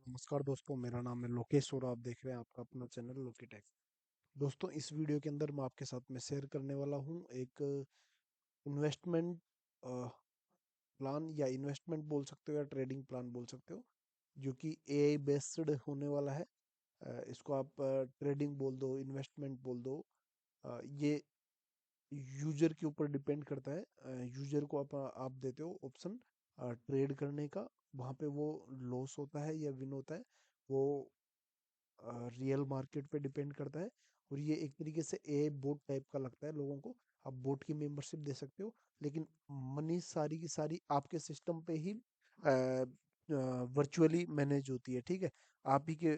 नमस्कार दोस्तों, मेरा नाम है लोकेश और आप देख रहे हैं आपका अपना चैनल लोकीटेक। दोस्तों, इस वीडियो के अंदर मैं आपके साथ में शेयर करने वाला हूं एक इन्वेस्टमेंट प्लान या इन्वेस्टमेंट बोल सकते हो या ट्रेडिंग प्लान बोल सकते हो, जो कि एआई बेस्ड होने वाला है। इसको आप ट्रेडिंग बोल दो, इन्वेस्टमेंट बोल दो। ये यूजर के ऊपर डिपेंड करता है। यूजर को आप देते हो ऑप्शन ट्रेड करने का। वहाँ पे वो लॉस होता है या विन होता है, वो रियल मार्केट पे डिपेंड करता है। और ये एक तरीके से ए बोट टाइप का लगता है लोगों को। आप बोट की मेंबरशिप दे सकते हो, लेकिन मनी सारी की सारी आपके सिस्टम पे ही वर्चुअली मैनेज होती है। ठीक है, आप ही के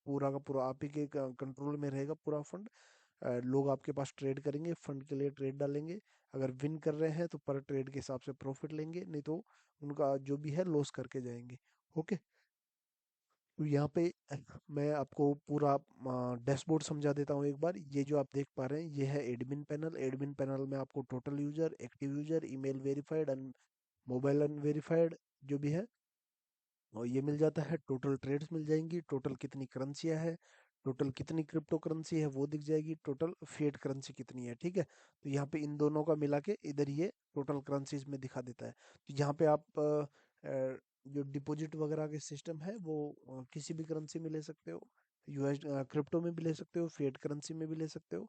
पूरा का पूरा आप ही के कंट्रोल में रहेगा पूरा फंड। लोग आपके पास ट्रेड करेंगे, फंड के लिए ट्रेड डालेंगे। अगर विन कर रहे हैं तो पर ट्रेड के हिसाब से प्रॉफिट लेंगे, नहीं तो उनका जो भी है लॉस करके जाएंगे। ओके, तो यहाँ पे मैं आपको पूरा डैशबोर्ड समझा देता हूँ एक बार। ये जो आप देख पा रहे हैं ये है एडमिन पैनल। एडमिन पैनल में आपको total user, active user, email verified, mobile unverified जो भी है और ये मिल जाता है। टोटल ट्रेड्स मिल जाएंगी, टोटल कितनी करेंसियाँ है, टोटल कितनी क्रिप्टो करेंसी है वो दिख जाएगी, टोटल फिएट करेंसी कितनी है। ठीक है, तो यहाँ पे इन दोनों का मिला के इधर ये टोटल करेंसीज में दिखा देता है। तो यहाँ पे आप जो डिपॉजिट वगैरह के सिस्टम है वो किसी भी करेंसी में ले सकते हो। यूएस क्रिप्टो में भी ले सकते हो, फिएट करेंसी में भी ले सकते हो।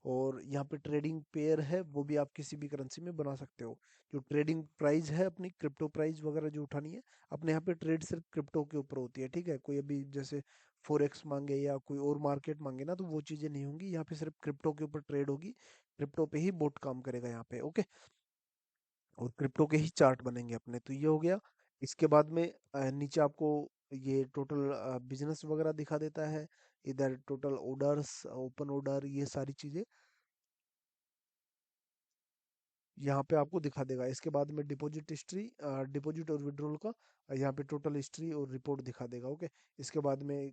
और यहाँ पे ट्रेडिंग पेयर है वो भी आप किसी भी करेंसी में बना सकते हो। जो ट्रेडिंग प्राइस है अपनी क्रिप्टो प्राइस वगैरह जो उठानी है, अपने यहाँ पे ट्रेड सिर्फ क्रिप्टो के ऊपर होती है। ठीक है, कोई अभी जैसे फोरेक्स मांगे या कोई और मार्केट मांगे ना, तो वो चीजें नहीं होंगी। यहाँ पे सिर्फ क्रिप्टो के ऊपर ट्रेड होगी। क्रिप्टो पे ही बोट काम करेगा यहाँ पे। ओके, और क्रिप्टो के ही चार्ट बनेंगे अपने। तो ये हो गया। इसके बाद में नीचे आपको ये टोटल बिजनेस वगैरह दिखा देता है। इधर टोटल ऑर्डर्स, ओपन ऑर्डर, ये सारी चीजें यहाँ पे आपको दिखा देगा। इसके बाद में डिपॉजिट हिस्ट्री, डिपॉजिट और विड्रॉल का यहाँ पे टोटल हिस्ट्री और रिपोर्ट दिखा देगा। ओके, इसके बाद में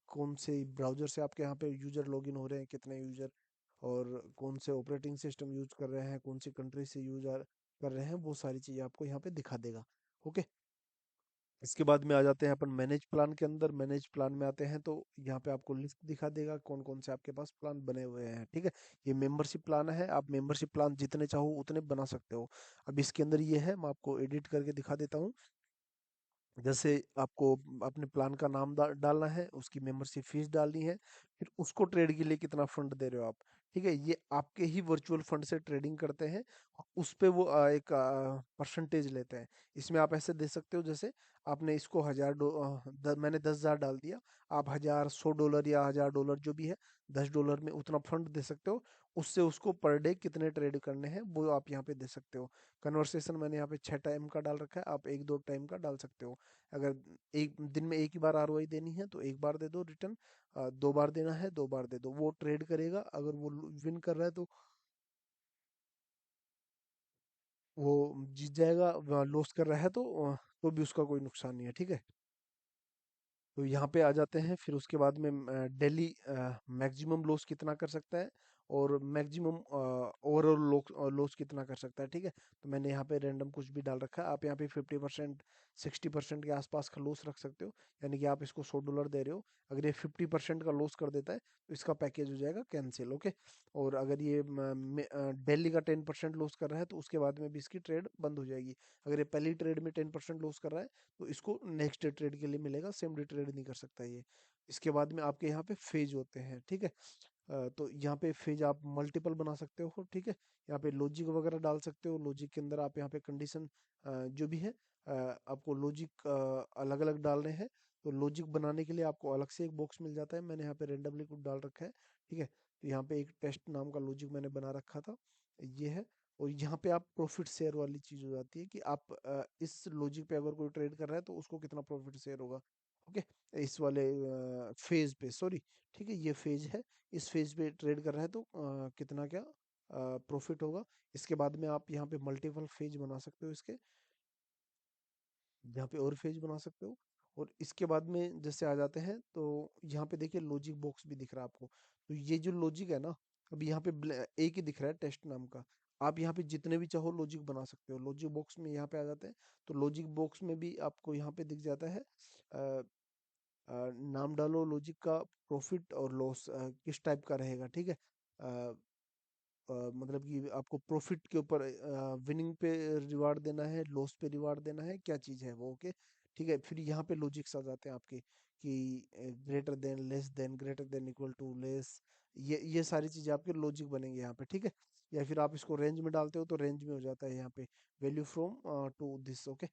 कौन से ब्राउजर से आपके यहाँ पे यूजर लॉगिन हो रहे हैं, कितने यूजर, और कौन से ऑपरेटिंग सिस्टम यूज कर रहे हैं, कौन सी कंट्री से यूजर कर रहे हैं, वो सारी चीज़ें आपको यहाँ पे दिखा देगा। ओके, इसके बाद में आ जाते हैं अपन मैनेज प्लान के अंदर। मैनेज प्लान में आते हैं तो यहाँ पे आपको लिस्ट दिखा देगा कौन कौन से आपके पास प्लान बने हुए हैं। ठीक है, ये मेंबरशिप प्लान है। आप मेंबरशिप प्लान जितने चाहो उतने बना सकते हो। अब इसके अंदर ये है, मैं आपको एडिट करके दिखा देता हूँ। जैसे आपको अपने प्लान का नाम डालना है, उसकी मेंबरशिप फीस डालनी है, फिर उसको ट्रेड के लिए कितना फंड दे रहे हो आप। ठीक है, ये आपके ही वर्चुअल फंड से ट्रेडिंग करते हैं और उस पे वो एक परसेंटेज लेते हैं। इसमें आप ऐसे दे सकते हो, जैसे आपने इसको मैंने 10,000 डाल दिया। आप 1,000, $100 या $1,000 जो भी है, $10 में उतना फंड दे सकते हो। उससे उसको पर डे कितने ट्रेड करने हैं वो आप यहाँ पे दे सकते हो। कन्वर्सेशन मैंने यहाँ पे 6 टाइम का डाल रखा है, आप 1-2 टाइम का डाल सकते हो। अगर एक दिन में एक ही बार आरओआई देनी है तो एक बार दे दो रिटर्न, 2 बार देना है 2 बार दे दो। वो ट्रेड करेगा, अगर वो विन कर रहा है तो वो जीत जाएगा, लॉस कर रहा है तो भी उसका कोई नुकसान नहीं है। ठीक है, तो यहाँ पे आ जाते हैं। फिर उसके बाद में डेली मैक्सिमम लॉस कितना कर सकता है और मैक्सिमम ओवरऑल लॉस कितना कर सकता है। ठीक है, तो मैंने यहाँ पे रैंडम कुछ भी डाल रखा है। आप यहाँ पे 50%, 60% के आसपास का लॉस रख सकते हो। यानी कि आप इसको $100 दे रहे हो, अगर ये 50% का लॉस कर देता है तो इसका पैकेज हो जाएगा कैंसिल। ओके, और अगर ये डेली का 10% लॉस कर रहा है तो उसके बाद में भी इसकी ट्रेड बंद हो जाएगी। अगर ये पहली ट्रेड में 10% लॉस कर रहा है तो इसको नेक्स्ट ट्रेड के लिए मिलेगा, सेम डे ट्रेड नहीं कर सकता ये। इसके बाद में आपके यहाँ पे फेज होते हैं। ठीक है, तो यहाँ पे फेज आप मल्टीपल बना सकते हो। ठीक है, यहाँ पे लॉजिक वगैरह डाल सकते हो। लॉजिक के अंदर आप यहाँ पे कंडीशन जो भी है, आपको लॉजिक अलग अलग डालने हैं। तो लॉजिक बनाने के लिए आपको अलग से एक बॉक्स मिल जाता है। मैंने यहाँ पे रेंडमली कुछ डाल रखा है। ठीक है, तो यहाँ पे एक टेस्ट नाम का लॉजिक मैंने बना रखा था, ये है। और यहाँ पे आप प्रॉफिट शेयर वाली चीज हो जाती है कि आप इस लॉजिक पे अगर कोई ट्रेड कर रहा है तो उसको कितना प्रॉफिट शेयर होगा। ओके, इस वाले फेज पे, सॉरी। ठीक है, ये फेज है, इस फेज पे ट्रेड कर रहा है तो कितना क्या प्रॉफिट होगा। इसके बाद में आप यहाँ पे मल्टीपल फेज बना सकते हो इसके, यहाँ पे और फेज बना सकते हो। और इसके बाद में जैसे आ जाते हैं तो यहाँ पे देखिए लॉजिक बॉक्स भी दिख रहा है आपको। तो ये जो लॉजिक है ना, अभी यहाँ पे एक ही दिख रहा है टेस्ट नाम का। आप यहाँ पे जितने भी चाहो लॉजिक बना सकते हो। लॉजिक बॉक्स में यहाँ पे आ जाते हैं तो लॉजिक बॉक्स में भी आपको यहाँ पे दिख जाता है नाम डालो लॉजिक का, प्रॉफिट और लॉस किस टाइप का रहेगा, ठीक है। मतलब कि आपको प्रॉफिट के ऊपर विनिंग पे रिवार्ड देना है, लॉस पे रिवार्ड देना है, क्या चीज़ है वो, ओके। ठीक है, फिर यहाँ पे लॉजिक्स आ जाते हैं आपके कि greater than, less than, greater than, equal to, less, ये सारी चीज़ें आपके लॉजिक बनेंगे यहाँ पे, ठीक है। या फिर आप इसको रेंज में डालते हो तो रेंज में हो जाता है यहाँ पे, value from to this, okay.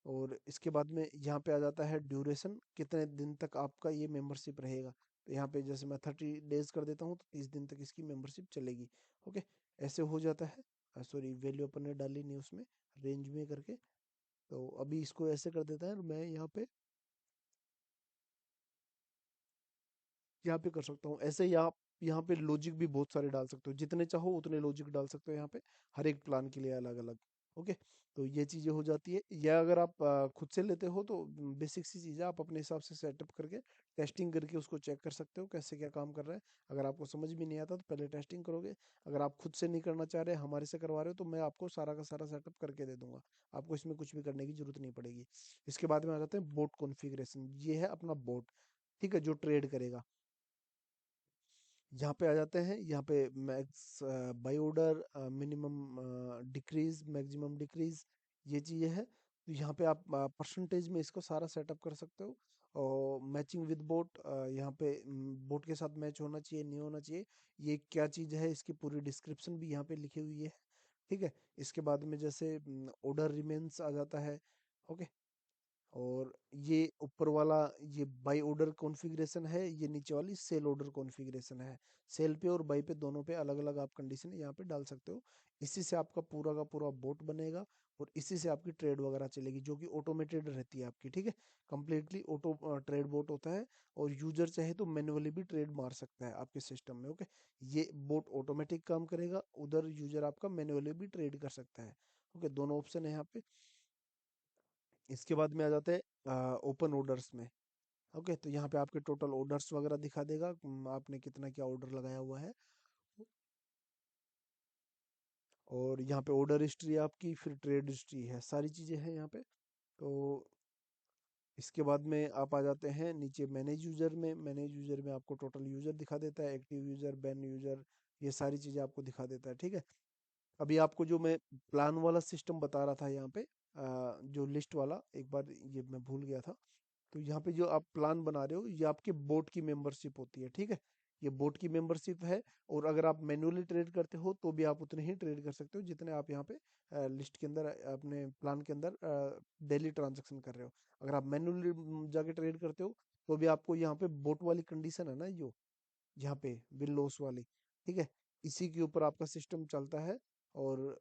और इसके बाद में यहाँ पे आ जाता है ड्यूरेशन, कितने दिन तक आपका ये मेंबरशिप रहेगा। तो यहाँ पे जैसे मैं 30 डेज कर देता हूँ तो 30 दिन तक इसकी मेंबरशिप चलेगी, ओके। ऐसे हो जाता है। सॉरी, वैल्यू अपन ने डाली नहीं उसमें, रेंज में करके। तो अभी इसको ऐसे कर देता है, मैं यहाँ पे कर सकता हूँ ऐसे। यहाँ पे लॉजिक भी बहुत सारे डाल सकते हो, जितने चाहो उतने लॉजिक डाल सकते हो यहाँ पे, हर एक प्लान के लिए अलग अलग, ओके। तो ये चीज़ें हो जाती है। या अगर आप खुद से लेते हो तो बेसिक सी चीज़ है, आप अपने हिसाब से सेटअप करके टेस्टिंग करके उसको चेक कर सकते हो कैसे क्या काम कर रहा है। अगर आपको समझ भी नहीं आता तो पहले टेस्टिंग करोगे। अगर आप खुद से नहीं करना चाह रहे, हमारे से करवा रहे हो, तो मैं आपको सारा का सारा सेटअप करके दे दूंगा। आपको इसमें कुछ भी करने की जरूरत नहीं पड़ेगी। इसके बाद में आ जाते हैं बोट कॉन्फ़िगरेशन। ये है अपना बोट, ठीक है, जो ट्रेड करेगा। यहाँ पे आ जाते हैं, यहाँ पे max by order, minimum decrease, maximum decrease, ये चीज़ें हैं। तो यहाँ पे आप परसेंटेज में इसको सारा सेटअप कर सकते हो। और मैचिंग विद बोट, यहाँ पे बोट के साथ मैच होना चाहिए, नहीं होना चाहिए, ये क्या चीज़ है, इसकी पूरी डिस्क्रिप्शन भी यहाँ पे लिखी हुई है, ठीक है। इसके बाद में जैसे ऑर्डर रिमेन्स आ जाता है, ओके। और ये ऊपर वाला ये बाई ऑर्डर कॉन्फ़िगरेशन है, ये नीचे वाली सेल ऑर्डर कॉन्फ़िगरेशन है। सेल पे और बाई पे दोनों पे अलग अलग आप कंडीशन यहाँ पे डाल सकते हो। इसी से आपका पूरा का पूरा बोट बनेगा, और इसी से आपकी ट्रेड वगैरह चलेगी, जो कि ऑटोमेटेड रहती है आपकी, ठीक है। कंप्लीटली ऑटो ट्रेड बोट होता है। और यूजर चाहे तो मैन्युअली भी ट्रेड मार सकता है आपके सिस्टम में, ओके। ये बोट ऑटोमेटिक काम करेगा, उधर यूजर आपका मैन्युअली भी ट्रेड कर सकता है, ओके। दोनों ऑप्शन है यहाँ पे। इसके बाद में आ जाते हैं ओपन ऑर्डर्स में, ओके। तो यहाँ पे आपके टोटल ऑर्डर्स वगैरह दिखा देगा, आपने कितना क्या ऑर्डर लगाया हुआ है। और यहाँ पे ऑर्डर हिस्ट्री आपकी, फिर ट्रेड हिस्ट्री है, सारी चीज़ें हैं यहाँ पे। तो इसके बाद में आप आ जाते हैं नीचे मैनेज यूजर में। मैनेज यूजर में आपको टोटल यूजर दिखा देता है, एक्टिव यूजर, बैन यूजर, ये सारी चीज़ें आपको दिखा देता है, ठीक है। अभी आपको जो मैं प्लान वाला सिस्टम बता रहा था यहाँ पे, जो लिस्ट वाला, एक बार ये मैं भूल गया था। तो यहाँ पे जो आप प्लान बना रहे हो, ये आपके बोट की मेंबरशिप होती है, ठीक है। ये बोट की मेंबरशिप है। और अगर आप मैन्युअली ट्रेड करते हो तो भी आप उतने ही ट्रेड कर सकते हो जितने आप यहाँ पे लिस्ट के अंदर, अपने प्लान के अंदर डेली ट्रांजैक्शन कर रहे हो। अगर आप मैन्युअली जाके ट्रेड करते हो तो भी आपको यहाँ पे बोट वाली कंडीशन है ना, जो यहाँ पे विन लॉस वाली, ठीक है, इसी के ऊपर आपका सिस्टम चलता है। और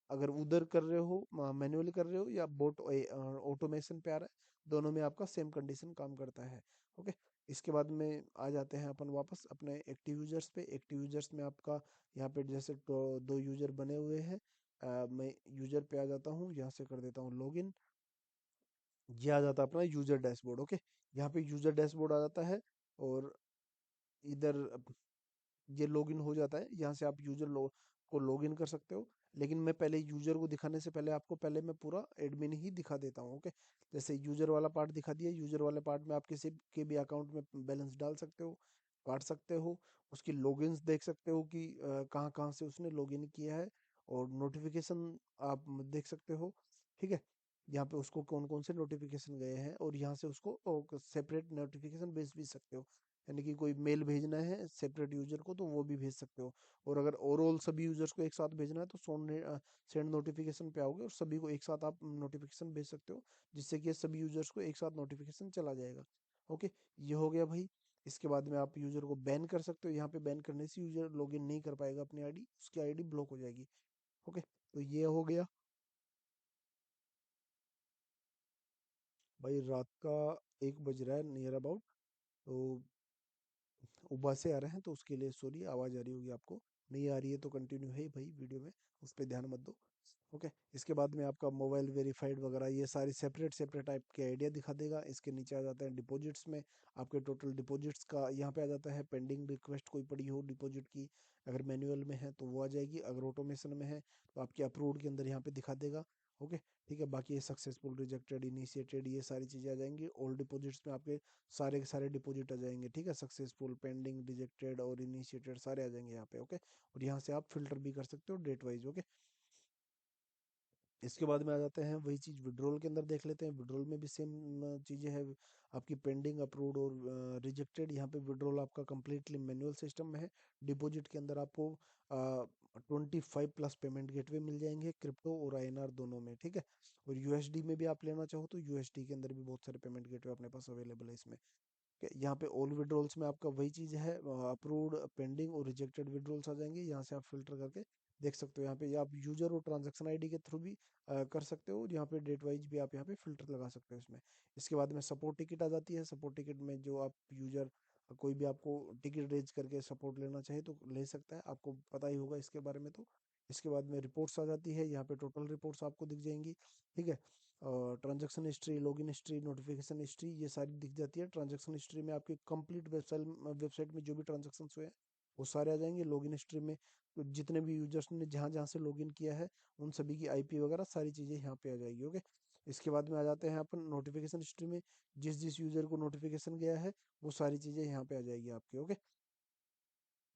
अगर उधर कर रहे हो, मैन्युअली कर रहे हो, या बोट ऑटोमेशन पे आ रहा है, दोनों में आपका सेम कंडीशन काम करता है, ओके। इसके बाद में आ जाते हैं अपन वापस अपने एक्टिव यूजर्स पे। एक्टिव यूजर्स में आपका यहाँ पे जैसे दो यूजर बने हुए हैं। मैं यूजर पे आ जाता हूँ, यहाँ से कर देता हूँ लॉगिन। ये आ जाता है अपना यूजर डैशबोर्ड, ओके। यहाँ पे यूजर डैशबोर्ड आ जाता है। और इधर ये लॉगिन हो जाता है, यहाँ से आप को लॉगिन कर सकते हो। लेकिन मैं पहले यूजर को दिखाने से पहले आपको पहले मैं पूरा एडमिन ही दिखा देता हूँ, ओके। जैसे यूजर वाला पार्ट दिखा दिया, यूजर वाले पार्ट में आप किसी के भी अकाउंट में बैलेंस डाल सकते हो, काट सकते हो, उसकी लॉगिन्स देख सकते हो कि कहाँ कहाँ से उसने लॉगिन किया है। और नोटिफिकेशन आप देख सकते हो, ठीक है। यहाँ पे उसको कौन कौन से नोटिफिकेशन गए हैं, और यहाँ से उसको सेपरेट नोटिफिकेशन भेज भी सकते हो। यानी कि कोई मेल भेजना है सेपरेट यूजर को तो वो भी भेज सकते हो। और अगर ओवरऑल सभी यूजर्स को एक साथ भेजना है तो सेंड नोटिफिकेशन पे आओगे और सभी को एक साथ आप नोटिफिकेशन भेज सकते हो, जिससे कि सभी यूजर्स को एक साथ नोटिफिकेशन चला जाएगा, ओके। ये हो गया भाई। इसके बाद में आप यूजर को बैन कर सकते हो। यहाँ पे बैन करने से यूजर लॉगिन नहीं कर पाएगा अपनी आईडी, उसकी आईडी ब्लॉक हो जाएगी, ओके। तो ये हो गया भाई। रात का 1 बज रहा है नियर अबाउट। तो उबा से आ रहे हैं तो उसके लिए सॉरी, आवाज़ आ रही होगी आपको। नहीं आ रही है तो कंटिन्यू है भाई वीडियो में, उस पर ध्यान मत दो, ओके। इसके बाद में आपका मोबाइल वेरीफाइड वगैरह ये सारी सेपरेट सेपरेट टाइप के आइडिया दिखा देगा। इसके नीचे आ जाते हैं डिपॉजिट्स में। आपके टोटल डिपॉजिट्स का यहाँ पे आ जाता है, पेंडिंग रिक्वेस्ट कोई पड़ी हो डिपॉजिट की, अगर मैनुअल में है तो वो आ जाएगी, अगर ऑटोमेशन में है तो आपके अप्रूव्ड के अंदर यहाँ पे दिखा देगा। ओके, ठीक है। बाकी ये सक्सेसफुल, रिजेक्टेड, इनिशिएटेड, ये सारी चीज़ें आ जाएंगी। ऑल डिपॉजिट्स में आपके सारे के सारे डिपॉजिट आ जाएंगे, ठीक है। सक्सेसफुल, पेंडिंग, रिजेक्टेड और इनिशिएटेड सारे आ जाएंगे यहाँ पे, ओके। और यहाँ से आप फिल्टर भी कर सकते हो डेट वाइज, ओके। इसके बाद में आ जाते हैं, वही चीज़ विड्रॉल के अंदर देख लेते हैं। विड्रॉल में भी सेम चीज़ें हैं आपकी, पेंडिंग, अप्रूव्ड और रिजेक्टेड। यहाँ पे विड्रॉल आपका कंप्लीटली मैनुअल सिस्टम में है। डिपॉजिट के अंदर आपको 25+ पेमेंट गेटवे मिल जाएंगे, क्रिप्टो और आईएनआर दोनों में, ठीक है। और यूएसडी में भी आप लेना चाहो तो यूएसडी के अंदर भी बहुत सारे पेमेंट गेटवे अपने पास अवेलेबल है इसमें। यहाँ पे ऑल विड्रॉल्स में आपका वही चीज़ है, अप्रूव्ड, पेंडिंग और रिजेक्टेड विड्रॉल्स आ जाएंगे। यहाँ से आप फिल्टर करके देख सकते हो। यहाँ पे आप यूजर और ट्रांजैक्शन आईडी के थ्रू भी कर सकते हो, और यहाँ पे डेट वाइज भी आप यहाँ पे फिल्टर लगा सकते हो इसमें। इसके बाद में सपोर्ट टिकट आ जाती है। सपोर्ट टिकट में जो आप यूजर, कोई भी आपको टिकट रेज करके सपोर्ट लेना चाहे तो ले सकता है, आपको पता ही होगा इसके बारे में तो। इसके बाद में रिपोर्ट्स आ जाती है, यहाँ पे टोटल रिपोर्ट्स आपको दिख जाएंगी, ठीक है। Transaction history, login history, notification history, ये सारी दिख जाती है। ट्रांजैक्शन हिस्ट्री में आपकी कंप्लीट वेबसाइट में जो भी ट्रांजैक्शन हुए हैं वो सारे आ जाएंगे। लॉगिन हिस्ट्री में तो जितने भी यूजर्स ने जहाँ जहाँ से लॉगिन किया है उन सभी की आईपी वगैरह सारी चीज़ें यहाँ पे आ जाएगी, ओके। इसके बाद में आ जाते हैं अपन नोटिफिकेशन हिस्ट्री में, जिस जिस यूजर को नोटिफिकेशन गया है वो सारी चीज़ें यहाँ पे आ जाएगी आपके, ओके।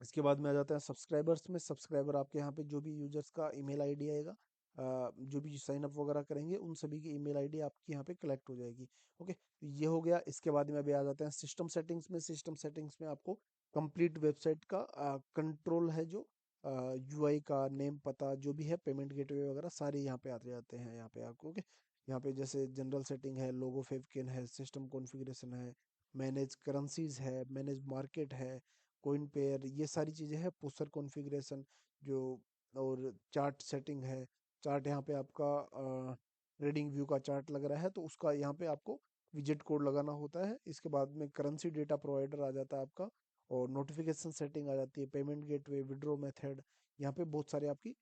इसके बाद में आ जाता है सब्सक्राइबर्स में। सब्सक्राइबर आपके यहाँ पे जो भी यूजर्स का ईमेल आईडी आएगा, जो भी साइन अप वगैरह करेंगे उन सभी की ईमेल आईडी आपकी यहाँ पे कलेक्ट हो जाएगी, ओके। तो ये हो गया। इसके बाद में अभी आ जाते हैं सिस्टम सेटिंग्स में। सिस्टम सेटिंग्स में आपको कंप्लीट वेबसाइट का कंट्रोल है, जो यूआई का नेम, पता, जो भी है, पेमेंट गेटवे वगैरह सारे यहाँ पे आते जाते हैं यहाँ पे आपको, ओके। यहाँ पे जैसे जनरल सेटिंग है, लोगो फेवकिन है, सिस्टम कॉन्फ़िगरेशन है, मैनेज करेंसीज है, मैनेज मार्केट है, कोइन पेयर, ये सारी चीज़ें हैं। पुशर कॉन्फ़िगरेशन जो, और चार्ट सेटिंग है। चार्ट यहाँ पे आपका ट्रेडिंग व्यू का चार्ट लग रहा है तो उसका यहाँ पे आपको विजेट कोड लगाना होता है। इसके बाद में करेंसी डेटा प्रोवाइडर आ जाता है आपका, और नोटिफिकेशन सेटिंग आ जाती है, पेमेंट गेटवे, विड्रॉ मेथड। यहाँ पे बहुत सारे आपकी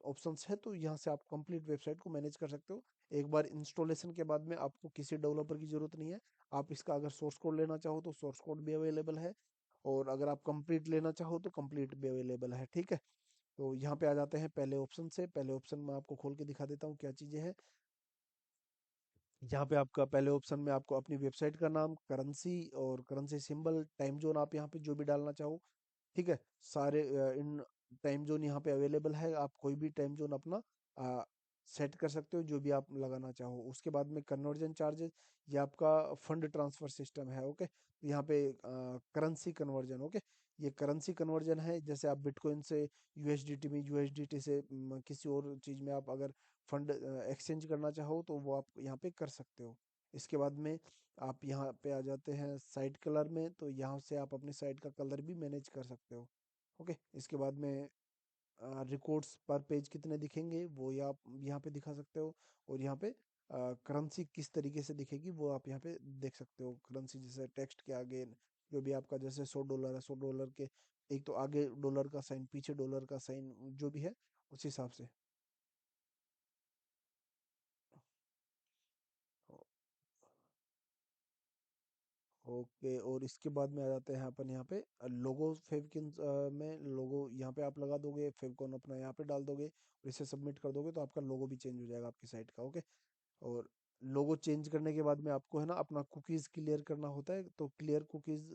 ऑप्शंस है, तो यहाँ से आप कंप्लीट वेबसाइट को मैनेज कर सकते हो। एक बार इंस्टॉलेशन के बाद में आपको किसी डेवलपर की ज़रूरत नहीं है। आप इसका अगर सोर्स कोड लेना चाहो तो सोर्स कोड भी अवेलेबल है, और अगर आप कंप्लीट लेना चाहो तो कंप्लीट भी अवेलेबल है, ठीक है। तो यहाँ पे आ जाते हैं पहले ऑप्शन से। पहले ऑप्शन में आपको खोल के दिखा देता हूँ क्या चीज़ें हैं। यहाँ पे आपका पहले ऑप्शन में आपको अपनी वेबसाइट का नाम, करेंसी और करेंसी सिंबल, टाइम जोन आप यहाँ पे जो भी डालना चाहो, ठीक है। सारे इन टाइम जोन यहाँ पे अवेलेबल है। आप कोई भी टाइम जोन अपना सेट कर सकते हो जो भी आप लगाना चाहो। उसके बाद में कन्वर्जन चार्जेस, ये आपका फंड ट्रांसफर सिस्टम है, ओके। तो यहाँ पे करेंसी कन्वर्जन, ओके। ये करेंसी कन्वर्जन है, जैसे आप बिटकॉइन से यूएसडीटी में, यूएसडीटी से किसी और चीज़ में आप अगर फंड एक्सचेंज करना चाहो तो वो आप यहाँ पे कर सकते हो। इसके बाद में आप यहाँ पे आ जाते हैं साइट कलर में, तो यहाँ से आप अपने साइट का कलर भी मैनेज कर सकते हो, ओके। इसके बाद में रिकॉर्ड्स पर पेज कितने दिखेंगे वो ये आप यहाँ पे दिखा सकते हो। और यहाँ पे करेंसी किस तरीके से दिखेगी वो आप यहाँ पे देख सकते हो। करेंसी जैसे टेक्स्ट के आगे जो भी आपका, जैसे $100 है, $100 के एक तो आगे डॉलर का साइन, पीछे डॉलर का साइन, जो भी है उस हिसाब से। ओके, और इसके बाद में आ जाते हैं अपन यहाँ पे लोगो फेवकिन में। लोगो यहाँ पे आप लगा दोगे, फेवकॉन अपना यहाँ पे डाल दोगे और इसे सबमिट कर दोगे तो आपका लोगो भी चेंज हो जाएगा आपकी साइट का, ओके। और लोगो चेंज करने के बाद में आपको है ना अपना कुकीज़ क्लियर करना होता है, तो क्लियर कुकीज़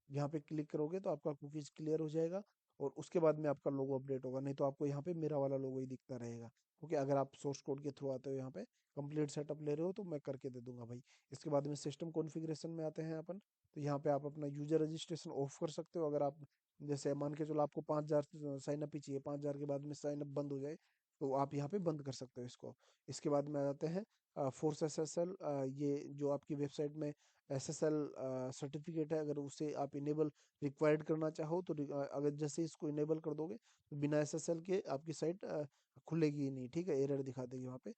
यहाँ पे क्लिक करोगे तो आपका कुकीज़ क्लियर हो जाएगा, और उसके बाद में आपका लोगो अपडेट होगा। नहीं तो आपको यहाँ पे मेरा वाला लोगो ही दिखता रहेगा, क्योंकि अगर आप सोर्स कोड के थ्रू आते हो यहाँ पे कंप्लीट सेटअप ले रहे हो तो मैं करके दे दूंगा भाई। इसके बाद में सिस्टम कॉन्फ़िगरेशन में आते हैं अपन, तो यहाँ पे आप अपना यूजर रजिस्ट्रेशन ऑफ कर सकते हो। अगर आप जैसे मान के चलो आपको 5,000 साइनअप ही चाहिए, 5,000 के बाद में साइनअप बंद हो जाए तो आप यहाँ पे बंद कर सकते हो इसको। इसके बाद में आ जाते हैं फोर्स एसएसएल। ये जो आपकी वेबसाइट में एसएसएल सर्टिफिकेट है, अगर उसे आप इनेबल रिक्वायर्ड करना चाहो तो अगर जैसे इसको इनेबल कर दोगे तो बिना एसएसएल के आपकी साइट खुलेगी ही नहीं, ठीक है, एरर दिखा देगी वहाँ पे।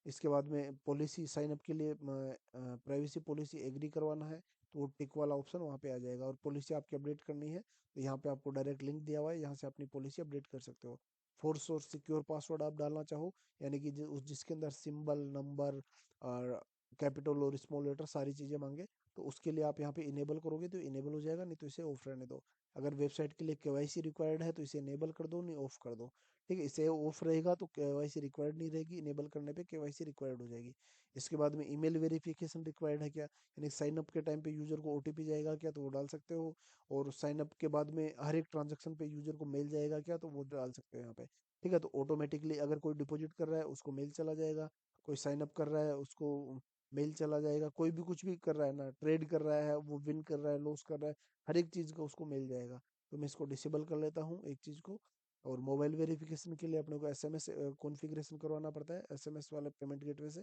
इसके बाद में पॉलिसी साइन अप के लिए प्राइवेसी पॉलिसी एग्री करवाना है तो वो टिक वाला ऑप्शन वहाँ पे आ जाएगा। और पॉलिसी आपकी अपडेट करनी है तो यहाँ पे आपको डायरेक्ट लिंक दिया हुआ है, यहाँ से अपनी पॉलिसी अपडेट कर सकते हो। फोर्स और सिक्योर पासवर्ड आप डालना चाहो, यानी कि जिसके अंदर सिंबल, नंबर और कैपिटल और स्मॉल लेटर सारी चीज़ें मांगे, तो उसके लिए आप यहाँ पे इनेबल करोगे तो इनेबल हो जाएगा, नहीं तो इसे ऑफ रहने दो। अगर वेबसाइट के लिए केवाईसी रिक्वायर्ड है तो इसे इनेबल कर दो, नहीं ऑफ कर दो। ठीक है, इसे ऑफ रहेगा तो केवाईसी रिक्वायर्ड नहीं रहेगी, इनेबल करने पे केवाईसी रिक्वायर्ड हो जाएगी। इसके बाद में ईमेल वेरिफिकेशन रिक्वायर्ड है क्या, यानी साइन अप के टाइम पे यूजर को ओटीपी जाएगा क्या, तो वो डाल सकते हो। और साइन अप के बाद में हर एक ट्रांजेक्शन पे यूजर को मेल जाएगा क्या, तो वो डाल सकते हो यहाँ पे। ठीक है, तो ऑटोमेटिकली अगर कोई डिपॉजिट कर रहा है उसको मेल चला जाएगा, कोई साइन अप कर रहा है उसको मेल चला जाएगा, कोई भी कुछ भी कर रहा है ना, ट्रेड कर रहा है, वो विन कर रहा है, लॉस कर रहा है, हर एक चीज़ का उसको मिल जाएगा। तो मैं इसको डिसेबल कर लेता हूँ एक चीज़ को। और मोबाइल वेरिफिकेशन के लिए अपने को एसएमएस कॉन्फ़िगरेशन करवाना पड़ता है, एसएमएस वाले पेमेंट गेटवे से,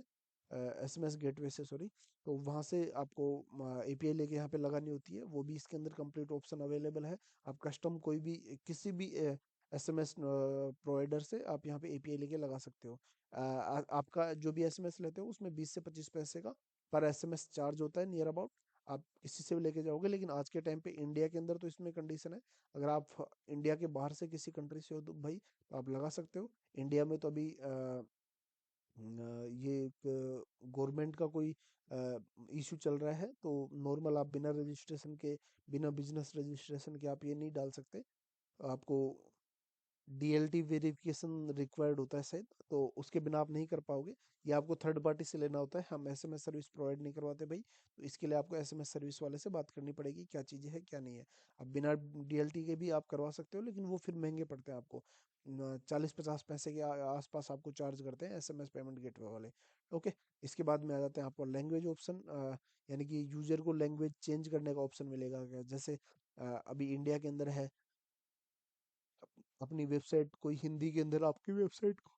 एसएमएस गेटवे से, सॉरी। तो वहाँ से आपको एपीआई लेके यहाँ पे लगानी होती है, वो भी इसके अंदर कंप्लीट ऑप्शन अवेलेबल है। आप कस्टम कोई भी किसी भी एसएमएस प्रोवाइडर से आप यहाँ पे एपीआई लेके लगा सकते हो। आपका जो भी एसएमएस लेते हो उसमें 20 से 25 पैसे का पर एसएमएस चार्ज होता है नियर अबाउट। आप किसी से भी लेके जाओगे, लेकिन आज के टाइम पे इंडिया के अंदर तो इसमें कंडीशन है, अगर आप इंडिया के बाहर से किसी कंट्री से हो तो भाई तो आप लगा सकते हो। इंडिया में तो अभी ये एक गवर्नमेंट का कोई इशू चल रहा है, तो नॉर्मल आप बिना रजिस्ट्रेशन के, बिना बिजनेस रजिस्ट्रेशन के आप ये नहीं डाल सकते। आपको डीएलटी वेरिफिकेशन रिक्वायर्ड होता है शायद, तो उसके बिना आप नहीं कर पाओगे। ये आपको थर्ड पार्टी से लेना होता है, हम एसएमएस सर्विस प्रोवाइड नहीं करवाते भाई। तो इसके लिए आपको एसएमएस सर्विस वाले से बात करनी पड़ेगी, क्या चीज़ें है क्या नहीं है। अब बिना डीएलटी के भी आप करवा सकते हो, लेकिन वो फिर महंगे पड़ते हैं आपको। 40-50 पैसे के आसपास आपको चार्ज करते हैं एसएमएस पेमेंट गेटवे वाले। ओके। इसके बाद में आ जाते हैं आपको लैंग्वेज ऑप्शन, यानी कि यूजर को लैंग्वेज चेंज करने का ऑप्शन मिलेगा क्या, जैसे अभी इंडिया के अंदर है, अपनी वेबसाइट कोई हिंदी के अंदर आपकी वेबसाइट को